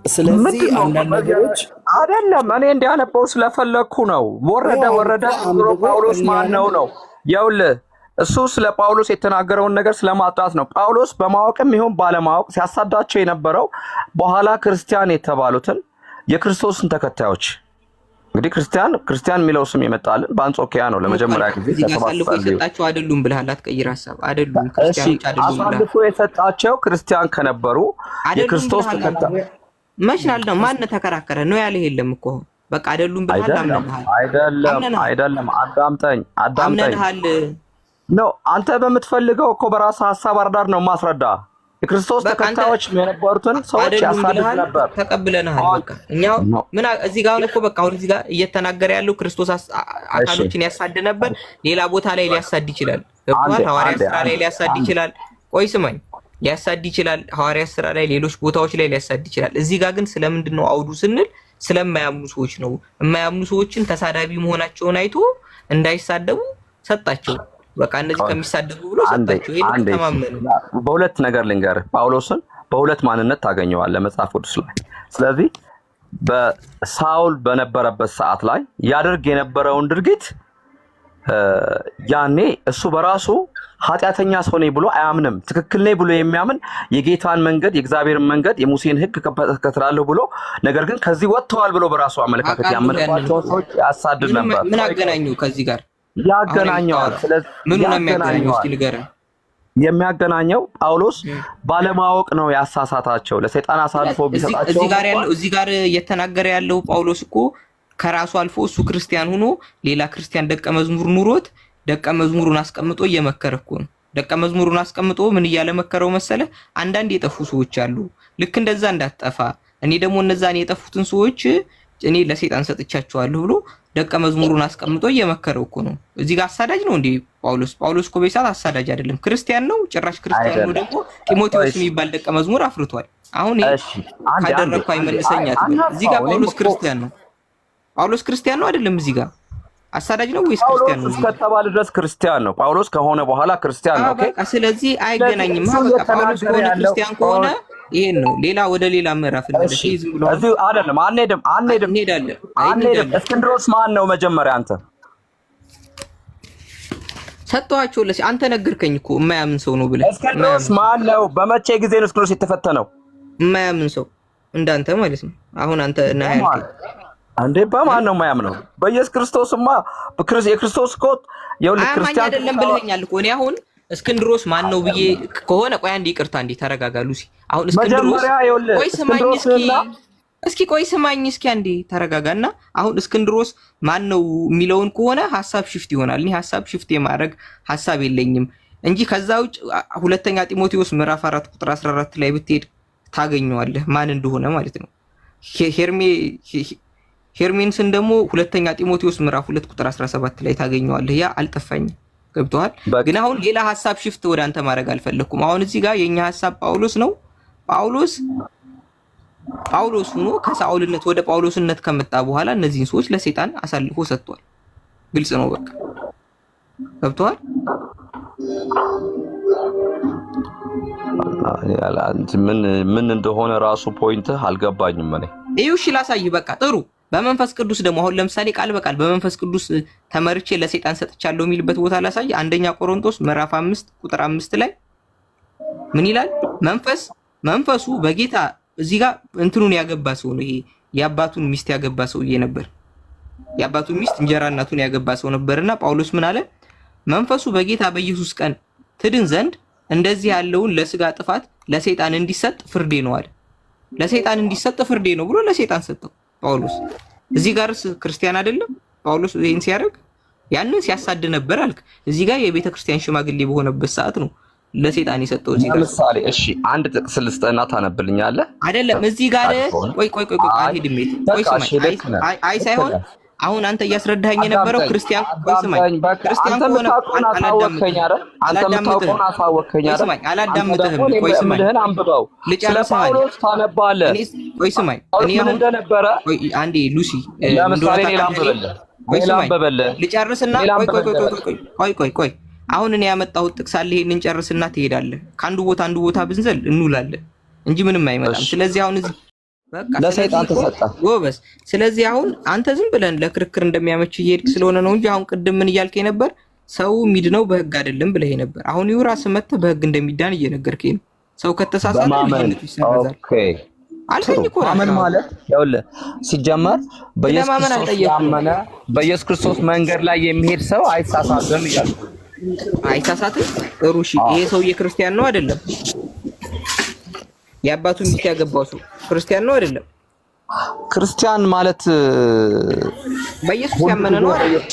ስለዚህ አንዳንድ ነገሮች አይደለም እኔ እንዲያነበው ስለፈለኩ ነው። ወረደ ጳውሎስ ማን ነው? ይኸውልህ እሱ ስለ ጳውሎስ የተናገረውን ነገር ስለማጥራት ነው። ጳውሎስ በማወቅም ይሁን ባለማወቅ ሲያሳዳቸው የነበረው በኋላ ክርስቲያን የተባሉትን የክርስቶስን ተከታዮች እንግዲህ ክርስቲያን የሚለው ስም የመጣልን በአንጾኪያ ነው ለመጀመሪያ ጊዜ አሳልፎ የሰጣቸው አይደሉም ብለሃል። አትቀይር ሐሳብ አይደሉም ክርስቲያኖች አይደሉም ብለሃል። አሳልፎ የሰጣቸው ክርስቲያን ከነበሩ የክርስቶስ ተከታይ መሽናል ነው። ማን ተከራከረ ነው ያለ? የለም እኮ በቃ አይደሉም ብለሃል። አይደለም አዳምጠኝ ነው። አንተ በምትፈልገው እኮ በራስህ ሐሳብ አርዳር ነው ማስረዳ። የክርስቶስ ተከታዮች የነበሩትን ሰዎች ያሳድድ ነበር። ተቀብለናል። በቃ እኛው ምን እዚህ ጋር እኮ በቃ አሁን እዚህ ጋር እየተናገረ ያለው ክርስቶስ አካሎችን ያሳድ ነበር። ሌላ ቦታ ላይ ሊያሳድ ይችላል። ገብቷል? ሐዋርያት ሥራ ላይ ሊያሳድ ይችላል። ቆይ ስማኝ፣ ሊያሳድ ይችላል። ሐዋርያት ሥራ ላይ ሌሎች ቦታዎች ላይ ሊያሳድ ይችላል። እዚህ ጋር ግን ስለምንድን ነው አውዱ ስንል ስለማያምኑ ሰዎች ነው። የማያምኑ ሰዎችን ተሳዳቢ መሆናቸውን አይቶ እንዳይሳደቡ ሰጣቸው። በቃ እነዚህ ከሚሳደቡ ብሎ ሰጣቸው። ይሄን ተማመኑ። በሁለት ነገር ልንገርህ፣ ጳውሎስን በሁለት ማንነት ታገኘዋለህ መጽሐፍ ቅዱስ ላይ። ስለዚህ በሳውል በነበረበት ሰዓት ላይ ያደርግ የነበረውን ድርጊት ያኔ እሱ በራሱ ኃጢአተኛ ሰው ነኝ ብሎ አያምንም። ትክክል ነኝ ብሎ የሚያምን የጌታን መንገድ የእግዚአብሔርን መንገድ የሙሴን ሕግ እከተላለሁ ብሎ ነገር ግን ከዚህ ወጥተዋል ብሎ በራሱ አመለካከት ያመነባቸውን ሰዎች ያሳድድ ነበር። ምን አገናኘው ከዚህ ጋር? ያገናኘዋል። ስለዚህ ምን ነው የሚያገናኘው? እስኪ ንገረን። የሚያገናኘው ጳውሎስ ባለማወቅ ነው ያሳሳታቸው፣ ለሰይጣን አሳልፎ ቢሰጣቸው። እዚህ ጋር እየተናገረ ያለው ጳውሎስ እኮ ከራሱ አልፎ እሱ ክርስቲያን ሆኖ ሌላ ክርስቲያን ደቀ መዝሙር ኑሮት ደቀ መዝሙሩን አስቀምጦ እየመከረ እኮ ነው። ደቀ መዝሙሩን አስቀምጦ ምን እያለ መከረው መሰለ? አንዳንድ የጠፉ ሰዎች አሉ፣ ልክ እንደዛ እንዳትጠፋ እኔ ደግሞ እነዛን የጠፉትን ሰዎች እኔ ለሰይጣን ሰጥቻቸዋለሁ ብሎ ደቀ መዝሙሩን አስቀምጦ እየመከረው እኮ ነው። እዚህ ጋር አሳዳጅ ነው እንዴ ጳውሎስ? ጳውሎስ እኮ በይሳት አሳዳጅ አይደለም፣ ክርስቲያን ነው። ጭራሽ ክርስቲያን ነው ደግሞ ጢሞቴዎስ የሚባል ደቀ መዝሙር አፍርቷል። አሁን ካደረኩ አይመልሰኛት። እዚህ ጋር ጳውሎስ ክርስቲያን ነው። ጳውሎስ ክርስቲያን ነው አይደለም? እዚህ ጋር አሳዳጅ ነው ወይስ ክርስቲያን ነው? እስከተባለ ድረስ ክርስቲያን ነው። ጳውሎስ ከሆነ በኋላ ክርስቲያን ነው። ኦኬ፣ ስለዚህ አይገናኝም። በቃ ጳውሎስ ከሆነ ክርስቲያን ከሆነ ይሄን ነው። ሌላ ወደ ሌላ ምዕራፍ እንደዚህ ዝም ብሎ እዚህ አይደለም። አንሄድም። እንሄዳለን። እስክንድሮስ ማን ነው መጀመሪያ? አንተ ሰጥቷቸው አንተ ነገርከኝ እኮ የማያምን ሰው ነው ብለህ። እስክንድሮስ ማን ነው? በመቼ ጊዜ ነው እስክንድሮስ የተፈተነው? የማያምን ሰው እንዳንተ ማለት ነው። አሁን አንተ እና ያልከኝ አንዴ በማን ነው የማያምነው? በኢየሱስ ክርስቶስማ የክርስቶስ እኮ የሁሉ ክርስቲያን አይደለም ብለኸኛል እኮ። እኔ አሁን እስክንድሮስ ማን ነው ብዬ ከሆነ ቆይ አንዴ ይቅርታ፣ እንዴ ተረጋጋ ሉሲ። አሁን እስክንድሮስ ቆይ ስማኝ እስኪ ቆይ ስማኝ እስኪ አንዴ ተረጋጋና፣ አሁን እስክንድሮስ ማን ነው የሚለውን ከሆነ ሐሳብ ሽፍት ይሆናል። እኔ ሐሳብ ሽፍት የማድረግ ሐሳብ የለኝም እንጂ ከዛ ውጭ ሁለተኛ ጢሞቴዎስ ምዕራፍ 4 ቁጥር 14 ላይ ብትሄድ ታገኘዋለህ ማን እንደሆነ ማለት ነው። ሄርሜንስን ደግሞ ሁለተኛ ጢሞቴዎስ ምዕራፍ 2 ቁጥር 17 ላይ ታገኘዋለህ። ያ አልጠፋኝም። ገብቶሃል? ግን አሁን ሌላ ሐሳብ ሽፍት ወደ አንተ ማድረግ አልፈለኩም። አሁን እዚህ ጋር የኛ ሐሳብ ጳውሎስ ነው። ጳውሎስ ሆኖ ከሳውልነት ወደ ጳውሎስነት ከመጣ በኋላ እነዚህን ሰዎች ለሰይጣን አሳልፎ ሰጥቷል። ግልጽ ነው በቃ። ገብቶሃል? ምን እንደሆነ ራሱ ፖይንትህ አልገባኝም እኔ። እሺ ላሳይህ በቃ ጥሩ። በመንፈስ ቅዱስ ደግሞ አሁን ለምሳሌ ቃል በቃል በመንፈስ ቅዱስ ተመርቼ ለሰይጣን ሰጥቻለሁ የሚልበት ቦታ ላሳይ። አንደኛ ቆሮንቶስ ምዕራፍ 5 ቁጥር 5 ላይ ምን ይላል? መንፈሱ በጌታ እዚህ ጋር እንትኑን ያገባ ሰው ነው። ይሄ የአባቱን ሚስት ያገባ ሰውዬ ነበር። የአባቱን ሚስት እንጀራ እናቱን ያገባ ሰው ነበርና ጳውሎስ ምን አለ? መንፈሱ በጌታ በኢየሱስ ቀን ትድን ዘንድ እንደዚህ ያለውን ለስጋ ጥፋት ለሰይጣን እንዲሰጥ ፍርዴ ነው አለ። ለሰይጣን እንዲሰጥ ፍርዴ ነው ብሎ ለሰይጣን ሰጠው ጳውሎስ። እዚህ ጋርስ ክርስቲያን አይደለም ጳውሎስ ይሄን ሲያደርግ? ያንን ሲያሳድ ነበር አልክ። እዚህ ጋር የቤተ ክርስቲያን ሽማግሌ በሆነበት ሰዓት ነው ለሰይጣን የሰጠው እዚህ ጋር ለምሳሌ እሺ አንድ ጥቅስ ልስጥህና ታነብልኛለህ አይደለም እዚህ ጋር ቆይ አልሄድም ቆይ ስማኝ አይ ሳይሆን አሁን አንተ እያስረዳኸኝ የነበረው ክርስቲያን ቆይ ስማኝ ክርስቲያን ሆነ አላዳምከኝ አይደል አንተ የምታውቀውን አሳወቅከኝ አይደል ስማኝ አላዳምጥህም ቆይ ስማኝ አንብበው ስለ ጳውሎስ ታነባለህ ቆይ ስማኝ እኔ አሁን እንደነበረ ቆይ አንዴ ሉሲ ለምሳሌ እኔ ላንብብልህ ቆይ ስማኝ ልጨርስና ቆይ አሁን እኔ ያመጣሁት ጥቅስ አለ ይሄንን ጨርስና ትሄዳለህ ከአንዱ ቦታ ብንዘል እንውላለን እንጂ ምንም አይመጣም ስለዚህ አሁን እዚህ በቃ ለሰይጣን ተሰጣ ጎበዝ ስለዚህ አሁን አንተ ዝም ብለን ለክርክር እንደሚያመች እየሄድክ ስለሆነ ነው እንጂ አሁን ቅድም ምን እያልከኝ ነበር ሰው ሚድነው በህግ አይደለም ብለህ ነበር አሁን ይውራስ መጥተህ በህግ እንደሚዳን እየነገርከኝ ነው ሰው ከተሳሳተ ልጅነት ይሰራዛል ኦኬ አልከኝ እኮ ማመን ማለት ይኸውልህ ሲጀመር በኢየሱስ ክርስቶስ መንገድ ላይ የሚሄድ ሰው አይሳሳትም ይላል አይሳሳትም ጥሩ እሺ ይሄ ሰው የክርስቲያን ነው አይደለም የአባቱ ሚስት ያገባው ሰው ክርስቲያን ነው አይደለም ክርስቲያን ማለት በኢየሱስ ያመነ ነው አይደለም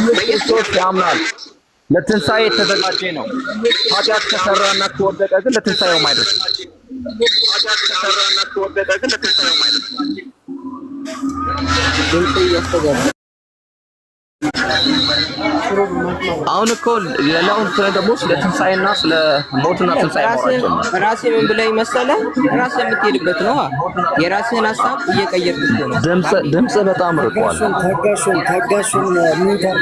በኢየሱስ ያምናል ለትንሳኤ የተዘጋጀ ነው ኃጢአት ከሰራና ከወደቀ ግን ለትንሳኤው ማይደርስ አሁን እኮ ሌላውን ደግሞ ስለ ትንሳኤና ስለ ሞትና ትንሳኤ ራስህ ምን ብለህ መሰለህ ራስህ የምትሄድበት ነው የራስህን ሐሳብ እየቀየርክ ነው ድምጽ በጣም ርቋል ታጋሹን ሚውተር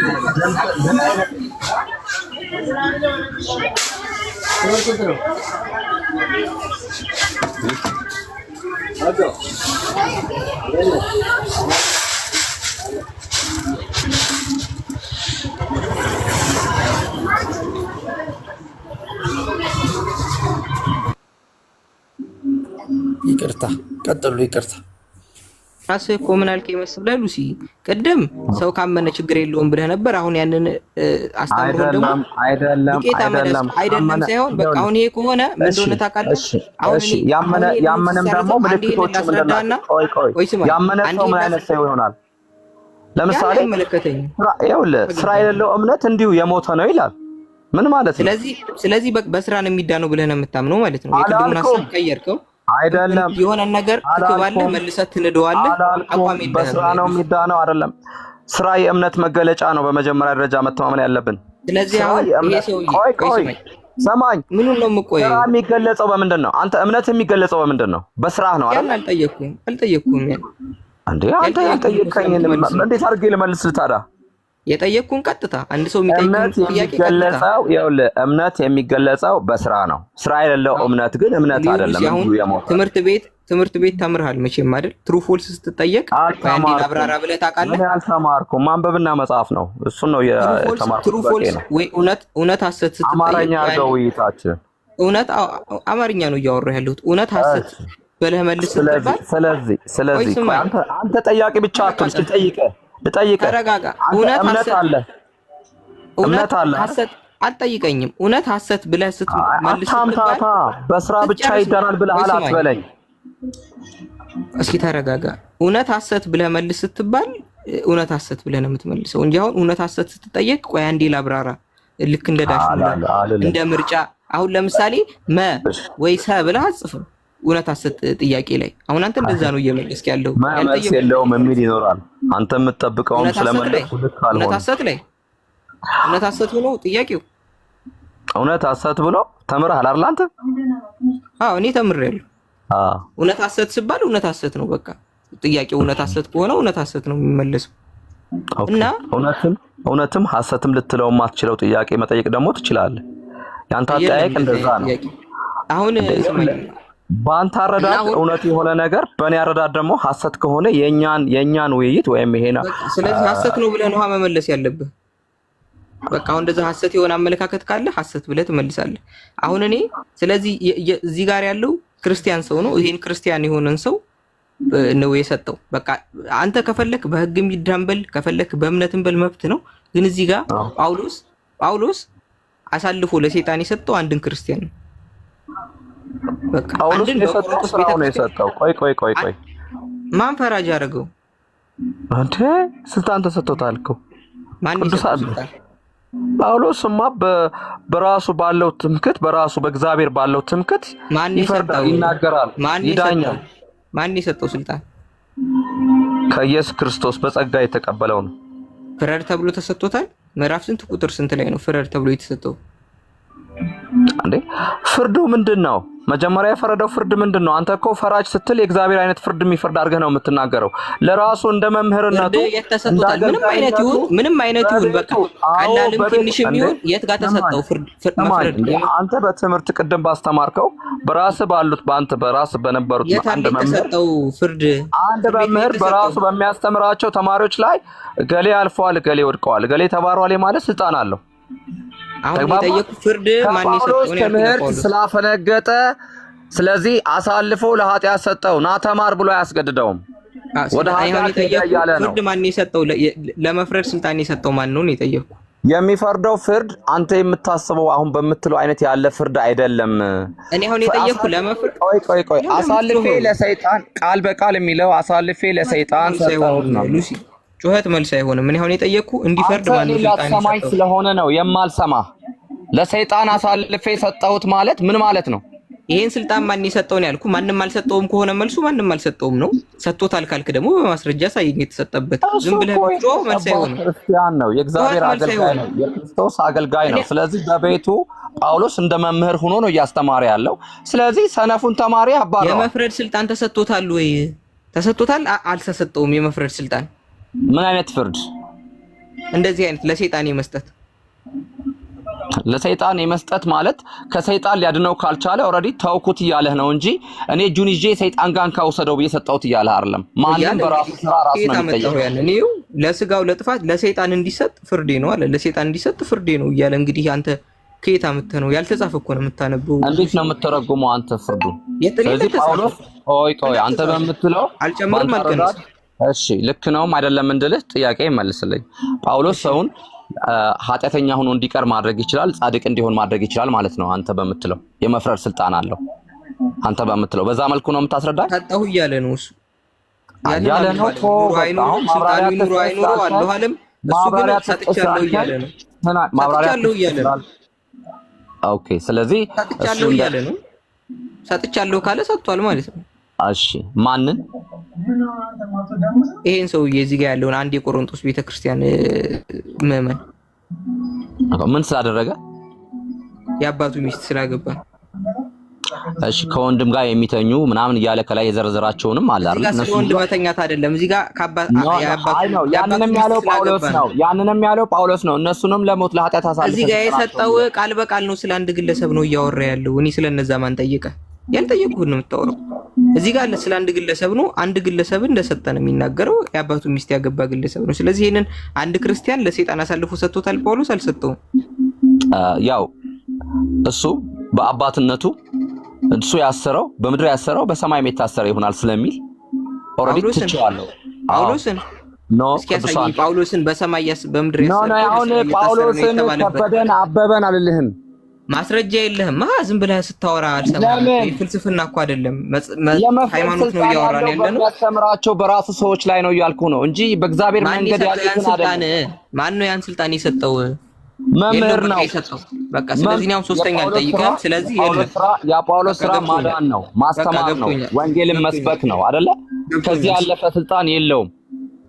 ይቅርታ ቀጥሉ ይቅርታ ራስህ እኮ ምን አልከኝ መሰለህ ሉሲ ቅድም ሰው ካመነ ችግር የለውም ብለህ ነበር አሁን ያንን አስተምሮ ደግሞ አይደለም ሳይሆን በቃ አሁን ይሄ ከሆነ ምን እንደሆነ ታውቃለህ አሁን ያመነም ደግሞ ምልክቶቹ ምንድነው ቆይ ያመነ ሰው ምን አይነት ሰው ይሆናል ለምሳሌ ይኸውልህ ስራ የሌለው እምነት እንዲሁ የሞተ ነው ይላል ምን ማለት ነው ስለዚህ በስራ ነው የሚዳነው ብለህ ነው የምታምነው ማለት ነው የቅድሙን ሐሳብ ቀየርከው አይደለም የሆነ ነገር ትከባለህ መልሰህ ትንደዋለህ አቋም የለህም በስራ ነው የሚዳነው አይደለም ስራ የእምነት መገለጫ ነው በመጀመሪያ ደረጃ መተማመን ያለብን ስለዚህ አሁን ይሄ ሰው ሰማኝ ምኑን ነው የምቆየው ስራ የሚገለጸው በምንድን ነው አንተ እምነት የሚገለጸው በምንድን ነው በስራ ነው አይደል አልጠየቅኩም እንዴ አንተ ያልጠየቅከኝ እንዴት አድርጌ ልመልስልህ ታዲያ የጠየቅኩን ቀጥታ አንድ ሰው የሚጠይቀው ጥያቄ የሚገለጸው ይኸውልህ እምነት የሚገለጸው በስራ ነው ስራ የሌለው እምነት ግን እምነት አይደለም እንጂ የሞተ ትምህርት ቤት ተምርሃል መቼም አይደል ትሩ ፎልስ ስትጠየቅ አንዴ አብራራ ብለህ ታውቃለህ አልተማርኩም ማንበብና መጻፍ ነው እሱ ነው የተማርኩት ትሩ ፎልስ ወይ እውነት ሐሰት ስትጠየቅ አማርኛ ነው ውይይታችን እውነት አማርኛ ነው እያወራሁ ያለሁት እውነት ሐሰት ብለህ መልስ ስለዚህ አንተ ጠያቂ ብቻ አትሁን ልጠይቅህ ተረጋጋ እውነት አለ ሐሰት አትጠይቀኝም እውነት ሐሰት ብለህ ስትመልስ አታምታታ በስራ ብቻ ይዳናል ብለህ አትበለኝ እስኪ ተረጋጋ እውነት ሐሰት ብለህ መልስ ስትባል እውነት ሐሰት ብለህ ነው የምትመልሰው እንጂ አሁን እውነት ሐሰት ስትጠየቅ ቆይ አንዴ ላብራራ ልክ እንደ ዳሽን እንደ ምርጫ አሁን ለምሳሌ ወይ ሰ ብለህ አጽፈው እውነት ሐሰት ጥያቄ ላይ አሁን አንተ እንደዛ ነው እየመለስክ ያለው መልስ የለውም የሚል ይኖራል አንተ የምትጠብቀውን ስለመለስኩ ልክ አልሆነ እውነት ሐሰት ብሎ ጥያቄው እውነት ሐሰት ብሎ ተምረሃል አይደል አንተ አዎ እኔ ተምሬያለሁ እውነት ሐሰት ሲባል እውነት ሐሰት ነው በቃ ጥያቄው እውነት ሐሰት ከሆነ እውነት ሐሰት ነው የሚመለሰው እና እውነትም ሐሰትም ልትለው የማትችለው ጥያቄ መጠየቅ ደግሞ ትችላለህ ያንተ አጠያየቅ እንደዛ ነው አሁን በአንተ አረዳድ እውነት የሆነ ነገር በእኔ አረዳድ ደግሞ ሐሰት ከሆነ የኛን ውይይት ወይም ይሄ ነው ስለዚህ ሐሰት ነው ብለህ ነው መመለስ ያለብህ በቃ አሁን እንደዛ ሐሰት የሆነ አመለካከት ካለ ሐሰት ብለህ ትመልሳለህ አሁን እኔ ስለዚህ እዚህ ጋር ያለው ክርስቲያን ሰው ነው ይሄን ክርስቲያን የሆነን ሰው ነው የሰጠው በቃ አንተ ከፈለክ በህግም ይዳንበል ከፈለክ በእምነትም በል መብት ነው ግን እዚህ ጋር ጳውሎስ አሳልፎ ለሰይጣን የሰጠው አንድን ክርስቲያን ነው በቃ ጳውሎስ የሰጠው ስራው ነው የሰጠው ቆይ ማን ፈራጅ አደረገው አንተ ስልጣን ተሰጥቶታል እኮ ማን ይሰጣል ጳውሎስማ በራሱ ባለው ትምክህት በራሱ በእግዚአብሔር ባለው ትምክህት ይፈርዳል፣ ይናገራል፣ ይዳኛል። ማን የሰጠው ስልጣን? ከኢየሱስ ክርስቶስ በጸጋ የተቀበለው ነው። ፍረድ ተብሎ ተሰጥቶታል። ምዕራፍ ስንት ቁጥር ስንት ላይ ነው ፍረድ ተብሎ የተሰጠው? እንዴ ፍርዱ ምንድነው? መጀመሪያ የፈረደው ፍርድ ምንድነው? አንተ እኮ ፈራጅ ስትል የእግዚአብሔር አይነት ፍርድ የሚፈርድ አድርገህ ነው የምትናገረው። ለራሱ እንደ መምህርነቱ የተሰጥቶታል። ምንም አይነት ይሁን በቃ ቀላልም ትንሽም ይሁን የት ጋር ተሰጠው ፍርድ መፍረድ? አንተ በትምህርት ቅድም ባስተማርከው በራስህ ባሉት በራስህ በነበሩት አንድ ተሰጠው ፍርድ አንድ መምህር በራሱ በሚያስተምራቸው ተማሪዎች ላይ ገሌ አልፈዋል፣ ገሌ ወድቀዋል፣ ገሌ ተባረዋል ማለት ስልጣን አለው። አሁን የጠየቁ ፍርድ ማን ይሰጠው ነው? ትምህርት ስላፈነገጠ ስለዚህ አሳልፎ ለኃጢአት ሰጠው ና ተማር ብሎ አያስገድደውም። ወደ ኃጢአት ያያለ ነው። ፍርድ ማን ይሰጠው? ለመፍረድ ስልጣን የሰጠው ማን ነው የጠየቁ? የሚፈርደው ፍርድ አንተ የምታስበው አሁን በምትለው አይነት ያለ ፍርድ አይደለም። እኔ አሁን የጠየቁ ለመፍረድ ቆይ አሳልፌ ለሰይጣን ቃል በቃል የሚለው አሳልፌ ለሰይጣን ሰጠው ነው። ሉሲ ጩኸት መልስ አይሆንም። እኔ አሁን የጠየቁ እንዲፈርድ ማን ነው ስልጣን የሰጠው? ስለሆነ ነው የማልሰማ። ለሰይጣን አሳልፌ ሰጠሁት ማለት ምን ማለት ነው? ይሄን ስልጣን ማን የሰጠው ነው ያልኩ? ማንንም አልሰጠውም ከሆነ መልሱ ማንንም አልሰጠውም ነው። ሰጥቶታል ካልክ ደግሞ በማስረጃ ሳይኝ የተሰጠበት ዝም ብለህ ብቻ መልስ አይሆንም። ክርስቲያን ነው፣ የእግዚአብሔር አገልጋይ ነው፣ የክርስቶስ አገልጋይ ነው። ስለዚህ በቤቱ ጳውሎስ እንደ መምህር ሆኖ ነው እያስተማረ ያለው። ስለዚህ ሰነፉን ተማሪ አባረው። የመፍረድ ስልጣን ተሰጥቶታል ወይ? ተሰጥቶታል? አልተሰጠውም የመፍረድ ስልጣን። ምን አይነት ፍርድ? እንደዚህ አይነት ለሰይጣን የመስጠት ለሰይጣን የመስጠት ማለት ከሰይጣን ሊያድነው ካልቻለ ኦሬዲ ተውኩት እያለህ ነው እንጂ እኔ እጁን ይዤ ሰይጣን ጋር ካውሰደው ብዬ ሰጠሁት እያለህ አይደለም። ማንም በራሱ ስራ ራሱ ነው የሚጠየቀው። ያንን ለስጋው ለጥፋት ለሰይጣን እንዲሰጥ ፍርዴ ነው አለ። ለሰይጣን እንዲሰጥ ፍርዴ ነው እያለ እንግዲህ አንተ ከየት አምጥተህ ነው? ያልተጻፈ እኮ ነው የምታነበው። እንዴት ነው የምትተረጉመው አንተ ፍርዱ? ስለዚህ ጳውሎስ ቆይ አንተ በምትለው አልጨምርም አልቀነስም። እሺ ልክ ነውም አይደለም እንድልህ ጥያቄ መልስልኝ። ጳውሎስ ሰውን ኃጢአተኛ ሆኖ እንዲቀር ማድረግ ይችላል፣ ጻድቅ እንዲሆን ማድረግ ይችላል ማለት ነው። አንተ በምትለው የመፍረድ ስልጣን አለው። አንተ በምትለው በዛ መልኩ ነው የምታስረዳኝ? ሰጠሁ እያለ ነው እሱ እያለ ነው። አሁን ማብራሪያ አይኑሩ አለው አለም እሱ ግን ሰጥቻለሁ እያለ ነው። ሰጥቻለሁ እያለ ነው። ኦኬ ስለዚህ ሰጥቻለሁ እያለ ነው። ሰጥቻለሁ ካለ ሰጥቷል ማለት ነው። እሺ ማንን? ይሄን ሰውዬ እዚህ ጋር ያለውን አንድ የቆሮንቶስ ቤተክርስቲያን ምዕመን ምን ስላደረገ? የአባቱ ሚስት ስላገባ። እሺ ከወንድም ጋር የሚተኙ ምናምን እያለ ከላይ የዘረዘራቸውንም አለ አይደል? እነሱ ወንድ መተኛት አይደለም እዚህ ጋር ያንንም ያለው ጳውሎስ ነው። ያንንም ያለው ጳውሎስ ነው። እነሱንም ለሞት ለኃጢአት አሳልፈው እዚህ ጋር የሰጠው ቃል በቃል ነው። ስለ አንድ ግለሰብ ነው እያወራ ያለው። እኔ ስለነዛ ማን ጠየቀ? ያልጠየቁህን ነው የምታወራው። እዚህ ጋር ስለ አንድ ግለሰብ ነው። አንድ ግለሰብ እንደሰጠ ነው የሚናገረው። የአባቱ ሚስት ያገባ ግለሰብ ነው። ስለዚህ ይሄንን አንድ ክርስቲያን ለሰይጣን አሳልፎ ሰጥቶታል ጳውሎስ? አልሰጠውም። ያው እሱ በአባትነቱ እሱ ያሰረው በምድር ያሰረው በሰማይ የታሰረ ይሆናል ስለሚል ኦሬዲ ትችዋለሁ። ጳውሎስን እስኪ ያሳይ። ጳውሎስን በሰማይ በምድር ያሰረው ነው። አሁን ጳውሎስን ከበደን አበበን አልልህም። ማስረጃ የለህም። ዝም ብለህ ስታወራ አልሰማህም። ፍልስፍና እኮ አይደለም ሃይማኖት ነው እያወራን ያለነው። ያስተምራቸው በራሱ ሰዎች ላይ ነው እያልኩ ነው እንጂ በእግዚአብሔር መንገድ ያለውን አይደለም። ማን ነው ያን ስልጣን የሰጠው? መምህር ነው የሰጠው። በቃ ስለዚህ ነው ሶስተኛ አልጠይቀም። ስለዚህ የጳውሎስ ስራ ማዳን ነው፣ ማስተማር ነው፣ ወንጌልን መስበክ ነው አይደለ? ከዚህ ያለፈ ስልጣን የለውም።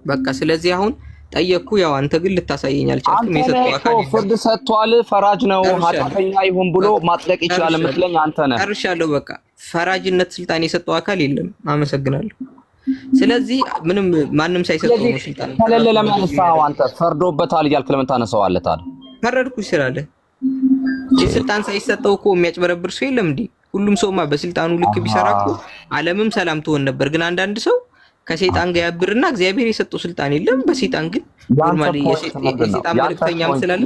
በቃ ስለዚህ አሁን ጠየቅኩ። ያው አንተ ግን ልታሳየኝ አልቻልክም። የሰጠው አካል ፍርድ ሰጥቷል፣ ፈራጅ ነው፣ ኃጢአተኛ ይሁን ብሎ ማጥለቅ ይችላል የምትለኝ አንተ ነህ። ጨርሻለሁ። በቃ ፈራጅነት ስልጣን የሰጠው አካል የለም። አመሰግናለሁ። ስለዚህ ምንም ማንም ሳይሰጠው ነው ስልጣን። ከሌለ ለምን አነሳኸው አንተ? ፈርዶበታል እያልክ ለምን ታነሳዋለህ ታዲያ? ፈረድኩ ይችላል። የስልጣን ሳይሰጠው እኮ የሚያጭበረብር ሰው የለም እንዴ? ሁሉም ሰውማ በስልጣኑ ልክ ቢሰራ እኮ ዓለምም ሰላም ትሆን ነበር። ግን አንዳንድ ሰው ከሰይጣን ጋር ያብርና እግዚአብሔር የሰጠው ስልጣን የለም። በሰይጣን ግን ኖርማሊ የሰይጣን መልእክተኛ መስላል።